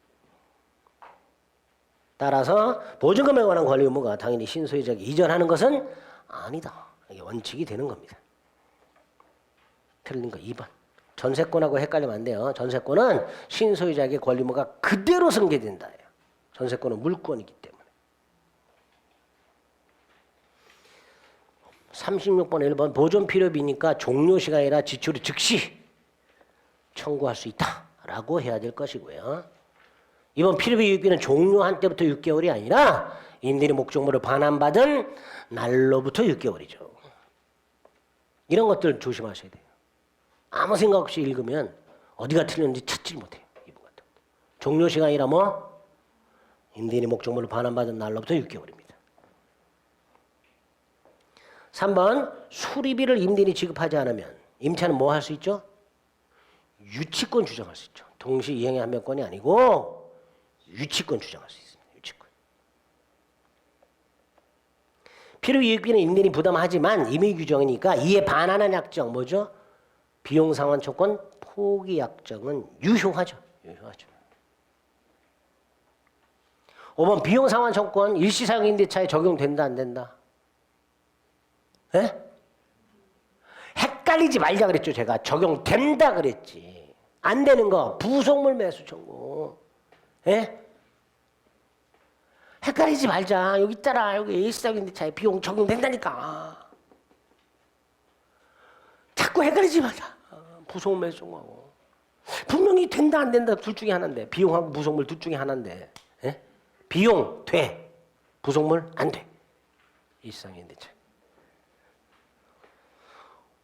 따라서 보증금에 관한 권리 의무가 당연히 신소유자에게 이전하는 것은 아니다. 이게 원칙이 되는 겁니다. 틀린 거 2번. 전세권하고 헷갈리면 안 돼요. 전세권은 신소유자에게 권리 의무가 그대로 승계된다. 전세권은 물권이기 때문에. 36번 1번 보존 필요비니까 종료시가 아니라 지출이 즉시 청구할 수 있다라고 해야 될 것이고요. 이번 필요비 유익비는 종료한 때부터 6개월이 아니라 임대인이 목적물을 반환받은 날로부터 6개월이죠. 이런 것들 조심하셔야 돼요. 아무 생각 없이 읽으면 어디가 틀렸는지 찾지 못해요. 이부 같은 거. 종료시간이라 뭐? 임대인이 목적물을 반환받은 날로부터 6개월입니다. 3번 수리비를 임대인이 지급하지 않으면 임차는 뭐 할 수 있죠? 유치권 주장할 수 있죠. 동시 이행의 한명권이 아니고 유치권 주장할 수 있습니다. 유치권. 필요이익비는 임대인이 부담하지만 임의 규정이니까 이에 반하는 약정 뭐죠? 비용상환초권 포기 약정은 유효하죠. 유효하죠. 5번 비용상환초권 일시사용 임대차에 적용된다 안 된다? 예? 헷갈리지 말자 그랬죠. 제가 적용된다 그랬지. 안 되는 거 부속물 매수 청구. 예? 헷갈리지 말자. 여기 있잖아. 여기 일시사용 임대차에 비용 적용된다니까. 자꾸 헷갈리지 말자. 부속물 매수 청구하고. 분명히 된다 안 된다 둘 중에 하나인데 비용하고 부속물 둘 중에 하나인데 예? 비용 돼. 부속물 안 돼. 일시사용 임대차.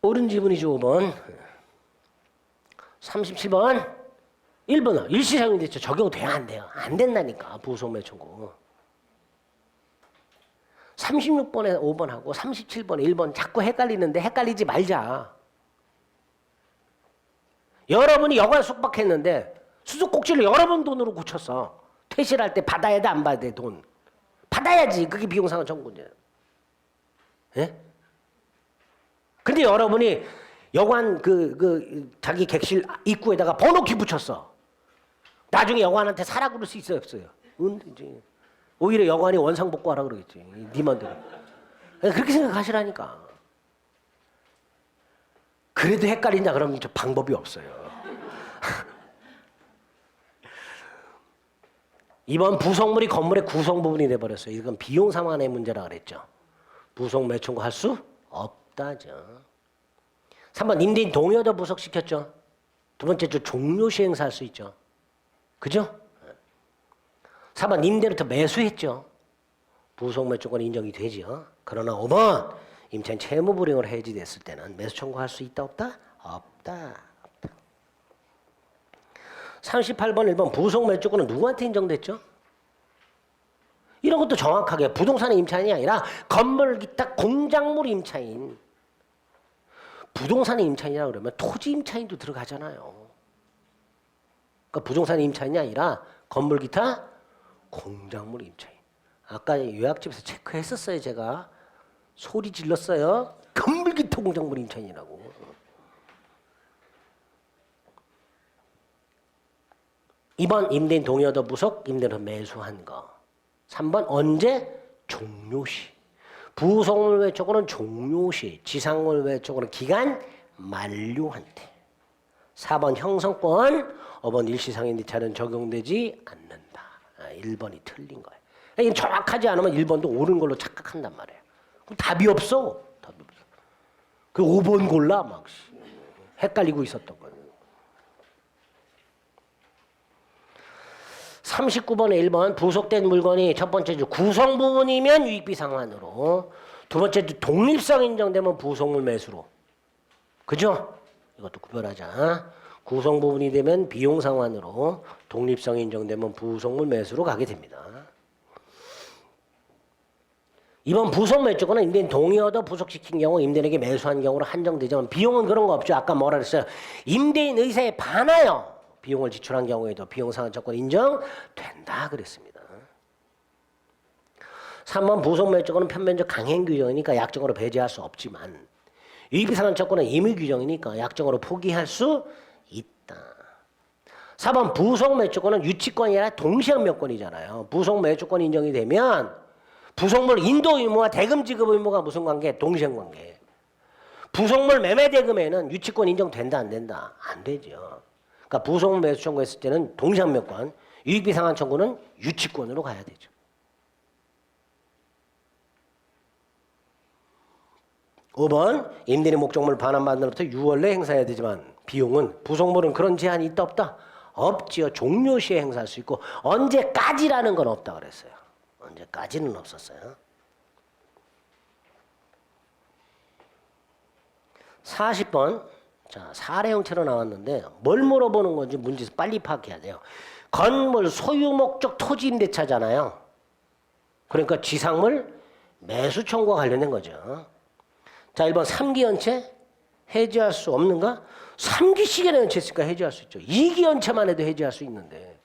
옳은 지문이죠. 5번. 37번. 1번. 일시사용 임대차 적용돼야 안 돼요. 안 된다니까. 부속물 청구. 36번에 5번하고 37번에 1번 자꾸 헷갈리는데 헷갈리지 말자. 여러분이 여관 숙박했는데 수도꼭지를 여러분 돈으로 고쳤어. 퇴실할 때 받아야 돼 안 받아야 돼 돈. 받아야지. 그게 비용상환 청구죠. 예? 근데 여러분이 여관 자기 객실 입구에다가 번호키 붙였어. 나중에 여관한테 사라 그럴 수 있어요 없어요? 오히려 여관이 원상복구하라 그러겠지. 네 맘대로. 그렇게 생각하시라니까. 그래도 헷갈린다 그러면 저 방법이 없어요. 이번 부속물이 건물의 구성 부분이 돼버렸어요. 이건 비용 상환의 문제라 그랬죠. 부속 매청구 할 수 없다죠. 3번 임대인 동의하다 부속시켰죠. 두 번째 종료 시행사 할 수 있죠. 그죠? 4번 임대로부터 매수했죠. 부속 매초권 인정이 되죠. 그러나 5번 임차인 채무 불이행으로 해지됐을 때는 매수 청구할 수 있다 없다? 없다. 38번 1번 부속 매초권은 누구한테 인정됐죠? 이런 것도 정확하게 부동산의 임차인이 아니라 건물 기타 공작물 임차인. 부동산의 임차인이라 그러면 토지 임차인도 들어가잖아요. 그러니까 부동산의 임차인이 아니라 건물 기타 공작물 임차인. 아까 요약집에서 체크했었어요. 제가 소리 질렀어요. 건물 기타 공작물 임차인이라고. 2번 임대인 동의 얻어 부속 임대로 매수한 거. 3번 언제 종료시. 부속물 외적으로는 종료시. 지상물 외적으로는 기간 만료한 때. 4번 형성권, 5번 일시상인대차는 적용되지 않는다. 1번이 틀린 거예요. 이게 정확하지 않으면 1번도 옳은 걸로 착각한단 말이에요. 그럼 답이 없어. 답이 없어. 그 5번 골라 막 헷갈리고 있었던 거예요. 39번에 1번 부속된 물건이 첫 번째 주 구성 부분이면 유익비 상환으로, 두 번째 주 독립성 인정되면 부속물 매수로. 그죠? 이것도 구별하자. 구성 부분이 되면 비용 상환으로, 독립성이 인정되면 부속물 매수로 가게 됩니다. 이번 부속 매주권은 임대인 동의 얻어 부속시킨 경우 임대인에게 매수한 경우로 한정되지만 비용은 그런 거 없죠. 아까 뭐라 그랬어요? 임대인 의사에 반하여 비용을 지출한 경우에도 비용 상환 조건 인정된다 그랬습니다. 3번 부속 매주권은 편면적 강행 규정이니까 약정으로 배제할 수 없지만 유익비 상환 조건은 임의 규정이니까 약정으로 포기할 수 있다. 4번 부속 매주권은 유치권이 아니라 동시행명권이잖아요. 부속 매주권 인정이 되면 부속물 인도 의무와 대금 지급 의무가 무슨 관계? 동시행 관계. 부속물 매매 대금에는 유치권 인정된다 안 된다? 안 되죠. 그러니까 부속물 매수 청구했을 때는 동시행명권, 유익비 상환 청구는 유치권으로 가야 되죠. 5번 임대인 목적물 반환받는 날부터 6월 내 행사해야 되지만 비용은 부속물은 그런 제한이 있다 없다? 없지요. 종료 시에 행사할 수 있고 언제까지라는 건 없다 그랬어요. 언제까지는 없었어요. 40번. 자, 사례 형태로 나왔는데 뭘 물어보는 건지 문제에서 빨리 파악해야 돼요. 건물 소유 목적 토지 임대차잖아요. 그러니까 지상물 매수 청구와 관련된 거죠. 자, 1번 3기 연체 해지할 수 없는가? 3기씩이나 연체했으니까 해지할 수 있죠. 2기 연체만 해도 해지할 수 있는데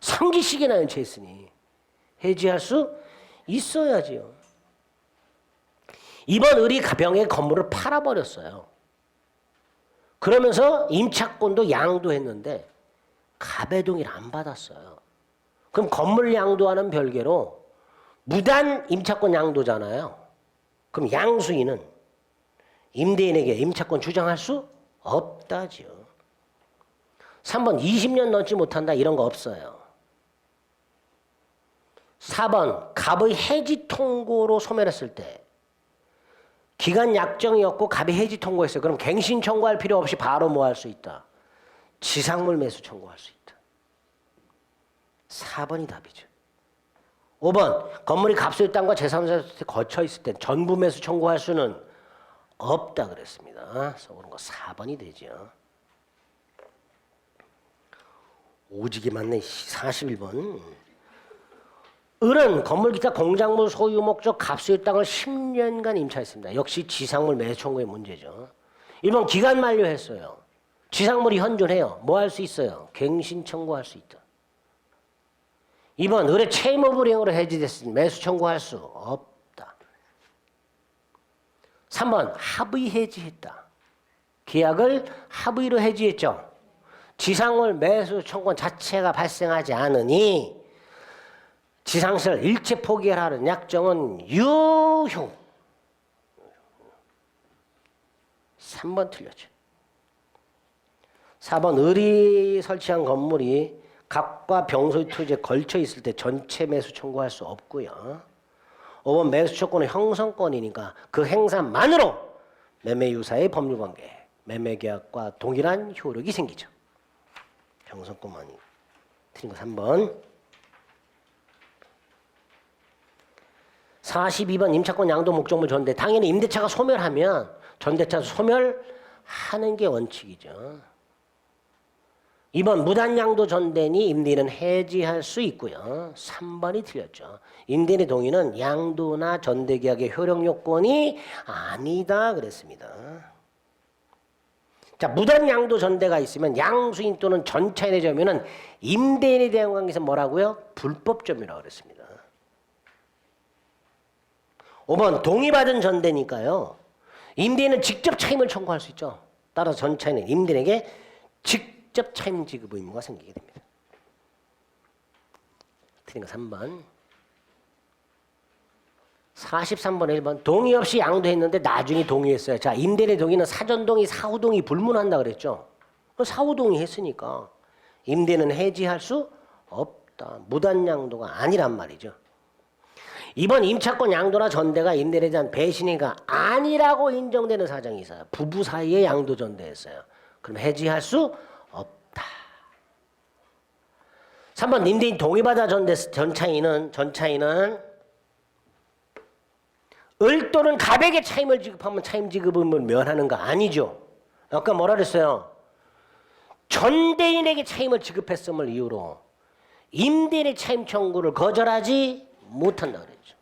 3기씩이나 연체했으니 해지할 수 있어야지요. 2번 을이 가병의 건물을 팔아버렸어요. 그러면서 임차권도 양도했는데 갑의 동의를 안 받았어요. 그럼 건물 양도와는 별개로 무단 임차권 양도잖아요. 그럼 양수인은 임대인에게 임차권 주장할 수 없다지요. 3번 20년 넘지 못한다 이런 거 없어요. 4번 갑의 해지 통고로 소멸했을 때 기간 약정이었고 갑이 해지 통고했어요. 그럼 갱신 청구할 필요 없이 바로 뭐 할 수 있다? 지상물 매수 청구할 수 있다. 4번이 답이죠. 5번 건물이 갑소유 땅과 제3자 거쳐 있을 때 전부 매수 청구할 수는 없다 그랬습니다. 그래서 그런 거 4번이 되죠. 오지게 맞네. 41번. 을은 건물 기타 공작물 소유 목적 갑소유 땅을 10년간 임차했습니다. 역시 지상물 매수 청구의 문제죠. 1번 기간 만료했어요. 지상물이 현존해요. 뭐 할 수 있어요? 갱신 청구할 수 있다. 2번 을의 채무 불이행으로 해지됐으니 매수 청구할 수 없다. 3번 합의 해지했다. 계약을 합의로 해지했죠. 지상물 매수 청구 자체가 발생하지 않으니 지상시를 일체 포기하라는 약정은 유효. 3번 틀렸죠. 4번 을이 설치한 건물이 갑과 병소유 토지에 걸쳐 있을 때 전체 매수 청구할 수 없고요. 5번 매수 조건은 형성권이니까 그 행사만으로 매매유사의 법률관계, 매매계약과 동일한 효력이 생기죠. 형성권만이. 틀린 거 3번. 42번 임차권 양도 목적물 전대. 당연히 임대차가 소멸하면 전대차 소멸하는 게 원칙이죠. 2번 무단 양도 전대니 임대인은 해지할 수 있고요. 3번이 틀렸죠. 임대인의 동의는 양도나 전대계약의 효력 요건이 아니다 그랬습니다. 자, 무단 양도 전대가 있으면 양수인 또는 전차인의 점유는 임대인에 대한 관계에서 뭐라고요? 불법 점유라고 그랬습니다. 5번 동의받은 전대니까요. 임대인은 직접 차임을 청구할 수 있죠. 따라서 전차인은 임대인에게 직접 차임 지급 의무가 생기게 됩니다. 틀린 거 3번. 43번 1번 동의 없이 양도했는데 나중에 동의했어요. 자, 임대인의 동의는 사전동의 사후동의 불문한다 그랬죠. 사후동의 했으니까 임대는 해지할 수 없다. 무단양도가 아니란 말이죠. 이번 임차권 양도나 전대가 임대인에 대한 배신이가 아니라고 인정되는 사정이 있어요. 부부 사이에 양도 전대했어요. 그럼 해지할 수 없다. 3번 임대인 동의받아 전차인은 을 또는 갑에게 차임을 지급하면 차임 지급을 면하는 거 아니죠. 아까 뭐라 그랬어요? 전대인에게 차임을 지급했음을 이유로 임대인의 차임 청구를 거절하지 못한다 그랬죠.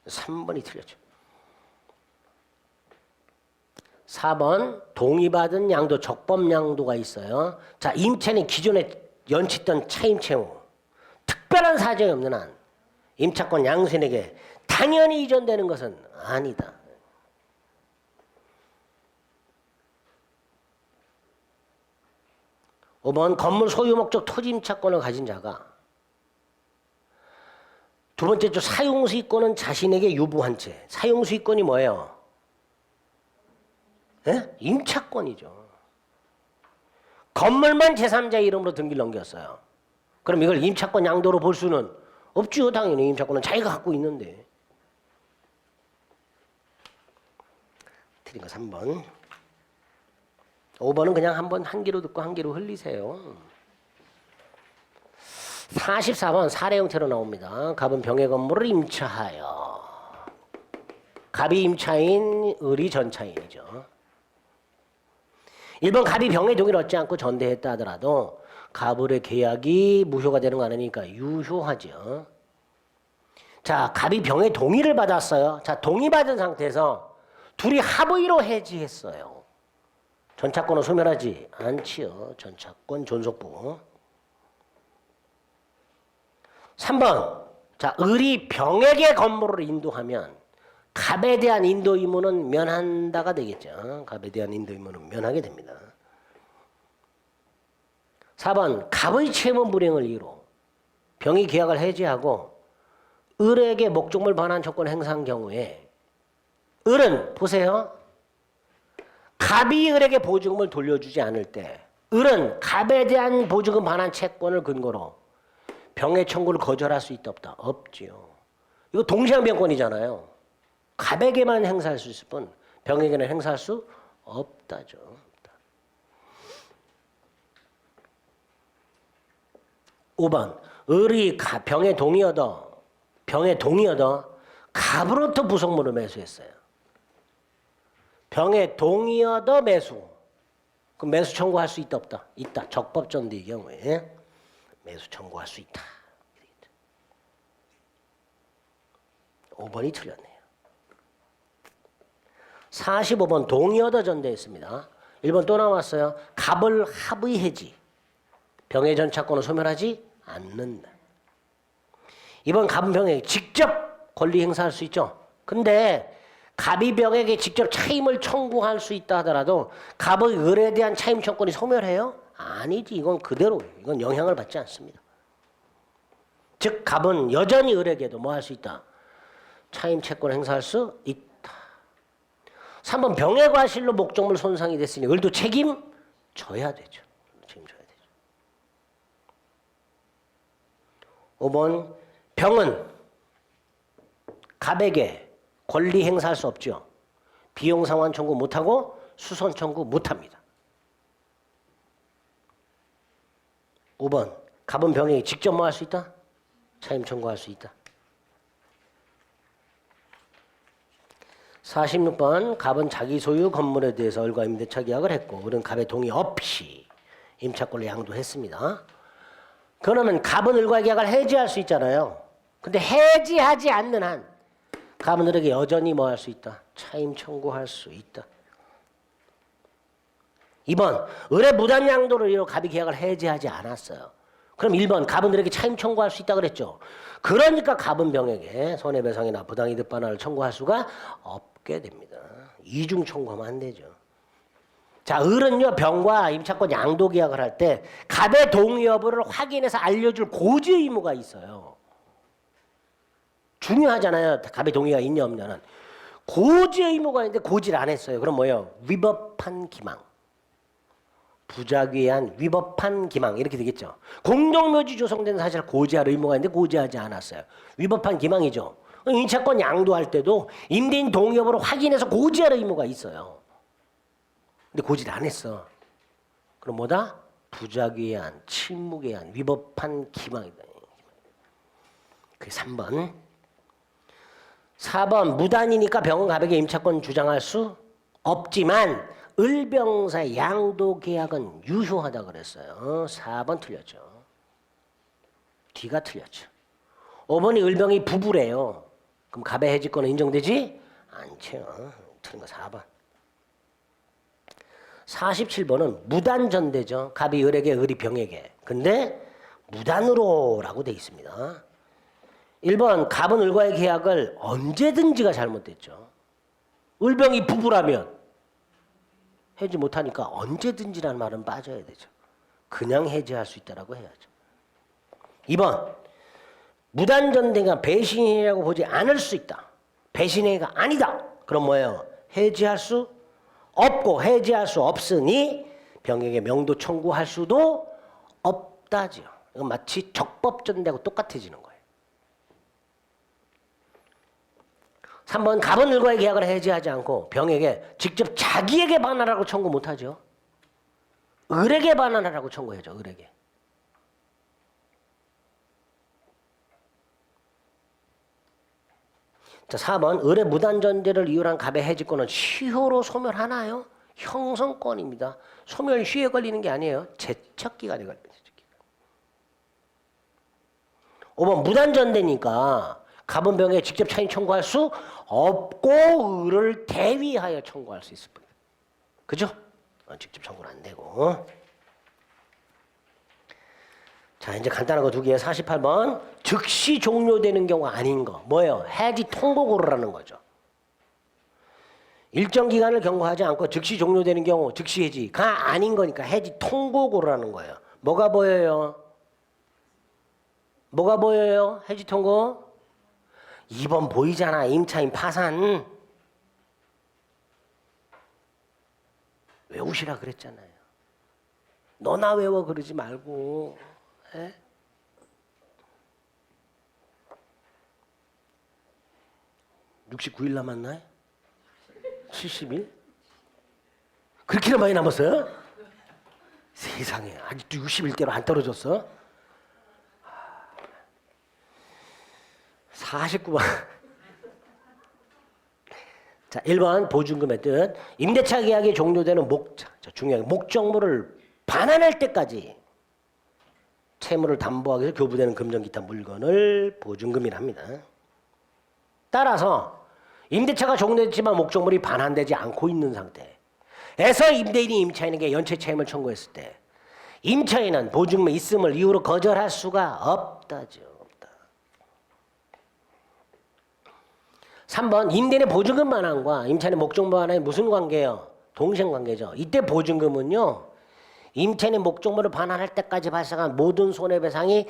3번이 틀렸죠. 4번 동의받은 양도 적법 양도가 있어요. 자, 임차인이 기존에 연치했던 차임 채무 특별한 사정이 없는 한 임차권 양수인에게 당연히 이전되는 것은 아니다. 5번 건물 소유 목적 토지 임차권을 가진 자가 두 번째 주 사용수익권은 자신에게 유보한 채. 사용수익권이 뭐예요? 예? 임차권이죠. 건물만 제3자 이름으로 등기를 넘겼어요. 그럼 이걸 임차권 양도로 볼 수는 없죠. 당연히 임차권은 자기가 갖고 있는데. 틀린 거 3번. 5번은 그냥 한 개로 듣고 한 개로 흘리세요. 44번 사례 형태로 나옵니다. 갑은 병의 건물을 임차하여. 갑이 임차인, 을이 전차인이죠. 1번 갑이 병의 동의를 얻지 않고 전대했다 하더라도 갑을의 계약이 무효가 되는 거 아니니까 유효하죠. 자, 갑이 병의 동의를 받았어요. 자, 동의받은 상태에서 둘이 합의로 해지했어요. 전차권은 소멸하지 않지요. 전차권 존속부. 3번. 자, 을이 병에게 건물을 인도하면 갑에 대한 인도 의무는 면한다가 되겠죠. 갑에 대한 인도 의무는 면하게 됩니다. 4번. 갑의 채무 불이행을 이유로 병이 계약을 해지하고 을에게 목적물 반환 조건 행사한 경우에 을은 보세요. 갑이 을에게 보증금을 돌려주지 않을 때 을은 갑에 대한 보증금 반환 채권을 근거로 병의 청구를 거절할 수 있다 없다? 없지요. 이거 동시항변권이잖아요. 갑에게만 행사할 수 있을 뿐 병에게는 행사할 수 없다죠. 없다. 5번 을이 병에 동의 얻어 갑으로부터 부속물을 매수했어요. 병에 동의 얻어 매수. 그럼 매수 청구할 수 있다 없다? 있다. 적법전대의 경우에 매수 청구할 수 있다. 5번이 틀렸네요. 45번 동의 얻어 전대했습니다. 1번 또 나왔어요. 갑을 합의해지. 병의 전차권을 소멸하지 않는다. 2번 갑은 병에게 직접 권리 행사할 수 있죠. 근데 갑이 병에게 직접 차임을 청구할 수 있다 하더라도 갑의 을에 대한 차임 청구권이 소멸해요? 아니지. 이건 그대로예요. 이건 영향을 받지 않습니다. 즉 갑은 여전히 을에게도 뭐 할 수 있다? 차임 채권을 행사할 수 있다. 3번 병의 과실로 목적물 손상이 됐으니 을도 책임져야 되죠. 책임져야 되죠. 5번 병은 갑에게 권리 행사할 수 없죠. 비용 상환 청구 못하고 수선 청구 못합니다. 5번 갑은 병에게 직접 뭐 할 수 있다? 차임 청구할 수 있다. 46번 갑은 자기 소유 건물에 대해서 을과 임대차 계약을 했고 을은 갑의 동의 없이 임차권을 양도했습니다. 그러면 갑은 을과 계약을 해지할 수 있잖아요. 근데 해지하지 않는 한 갑은 을에게 여전히 뭐 할 수 있다? 차임 청구할 수 있다. 2번 을의 무단 양도를 이유로 갑이 계약을 해지하지 않았어요. 그럼 1번 갑은 을에게 차임 청구할 수 있다 그랬죠. 그러니까 갑은 병에게 손해배상이나 부당이득 반환을 청구할 수가 없게 됩니다. 이중 청구하면 안 되죠. 자, 을은요 병과 임차권 양도 계약을 할 때 갑의 동의 여부를 확인해서 알려줄 고지 의무가 있어요. 중요하잖아요. 갑의 동의가 있냐 없냐는. 고지 의무가 있는데 고지를 안 했어요. 그럼 뭐예요? 위법한 기망. 부작위에 의한 위법한 기망 이렇게 되겠죠. 공동묘지 조성된 사실을 고지할 의무가 있는데 고지하지 않았어요. 위법한 기망이죠. 임차권 양도할 때도 임대인 동의 여부를 확인해서 고지할 의무가 있어요. 근데 고지를 안 했어. 그럼 뭐다? 부작위에 의한 침묵에 의한 위법한 기망이다. 그게 3번. 4번 무단이니까 병원갑에게 임차권 주장할 수 없지만 을병사의 양도 계약은 유효하다 그랬어요. 4번 틀렸죠. D가 틀렸죠. 5번이 을병이 부부래요. 그럼 갑의 해지권은 인정되지? 않죠. 틀린 거 4번. 47번은 무단전대죠. 갑이 을에게 을이 병에게. 근데 무단으로 라고 돼 있습니다. 1번 갑은 을과의 계약을 언제든지가 잘못됐죠. 을병이 부부라면 해지 못하니까 언제든지라는 말은 빠져야 되죠. 그냥 해지할 수 있다라고 해야죠. 2번 무단전대가 배신이라고 보지 않을 수 있다. 배신행위가 아니다. 그럼 뭐예요? 해지할 수 없고 해지할 수 없으니 병에게 명도 청구할 수도 없다죠. 이건 마치 적법전대하고 똑같아지는 거예요. 3번 갑은 을과의 계약을 해지하지 않고 병에게 직접 자기에게 반환하라고 청구 못하죠. 을에게 반환하라고 청구해죠. 을에게. 자, 4번 을의 무단전제를 이유로 한 갑의 해지권은 시효로 소멸하나요? 형성권입니다. 소멸 시효에 걸리는 게 아니에요. 제척기간에 걸립니다. 5번 무단전대니까 갑은 병에 직접 차인 청구할 수 없고 을을 대위하여 청구할 수 있을 뿐이다. 그죠? 직접 청구는 안 되고. 자, 이제 간단한 거 두 개. 48번 즉시 종료되는 경우가 아닌 거. 뭐예요? 해지 통보고르라는 거죠. 일정 기간을 경고하지 않고 즉시 종료되는 경우 즉시 해지가 아닌 거니까 해지 통보고르라는 거예요. 뭐가 보여요? 뭐가 보여요? 해지 통고? 2번 보이잖아. 임차인 파산. 외우시라 그랬잖아요. 너나 외워 그러지 말고. 에? (69일) 남았나요? 70일? 그렇게나 많이 남았어요? 세상에 아직도 60일대로 안 떨어졌어? 49번. 자, 1번 보증금의 뜻. 임대차 계약이 종료되는 중요한 목적물을 반환할 때까지 채무를 담보하기 위해서 교부되는 금전 기타 물건을 보증금이라 합니다. 따라서 임대차가 종료됐지만 목적물이 반환되지 않고 있는 상태에서 임대인이 임차인에게 연체 채무를 청구했을 때 임차인은 보증금이 있음을 이유로 거절할 수가 없다죠. 3번 임대인의 보증금 반환과 임차인의 목적물 반환이 무슨 관계예요? 동생 관계죠. 이때 보증금은요. 임차인의 목적물을 반환할 때까지 발생한 모든 손해배상이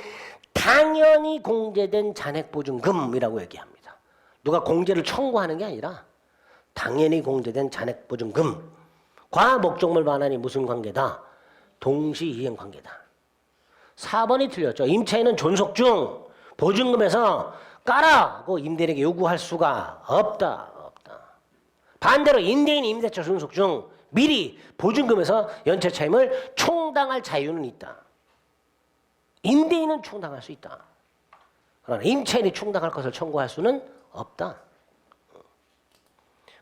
당연히 공제된 잔액보증금이라고 얘기합니다. 누가 공제를 청구하는 게 아니라 당연히 공제된 잔액보증금과 목적물 반환이 무슨 관계다? 동시이행 관계다. 4번이 틀렸죠. 임차인은 존속 중 보증금에서 까라고 임대인에게 요구할 수가 없다. 반대로 임대인이 임대차 존속 중 미리 보증금에서 연체 차임을 충당할 자유는 있다. 임대인은 충당할 수 있다. 그러나 임차인이 충당할 것을 청구할 수는 없다.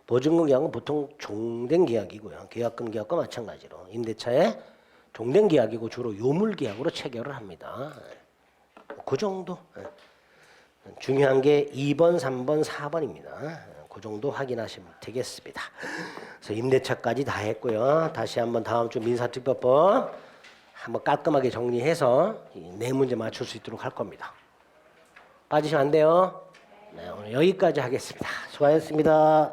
보증금 계약은 보통 종된 계약이고요. 계약금 계약과 마찬가지로 임대차의 종된 계약이고 주로 요물 계약으로 체결을 합니다. 그 정도. 중요한 게 2번, 3번, 4번입니다. 그 정도 확인하시면 되겠습니다. 그래서 임대차까지 다 했고요. 다시 한번 다음 주 민사특별법 한번 깔끔하게 정리해서 네 문제 맞출 수 있도록 할 겁니다. 빠지시면 안 돼요. 네, 오늘 여기까지 하겠습니다. 수고하셨습니다.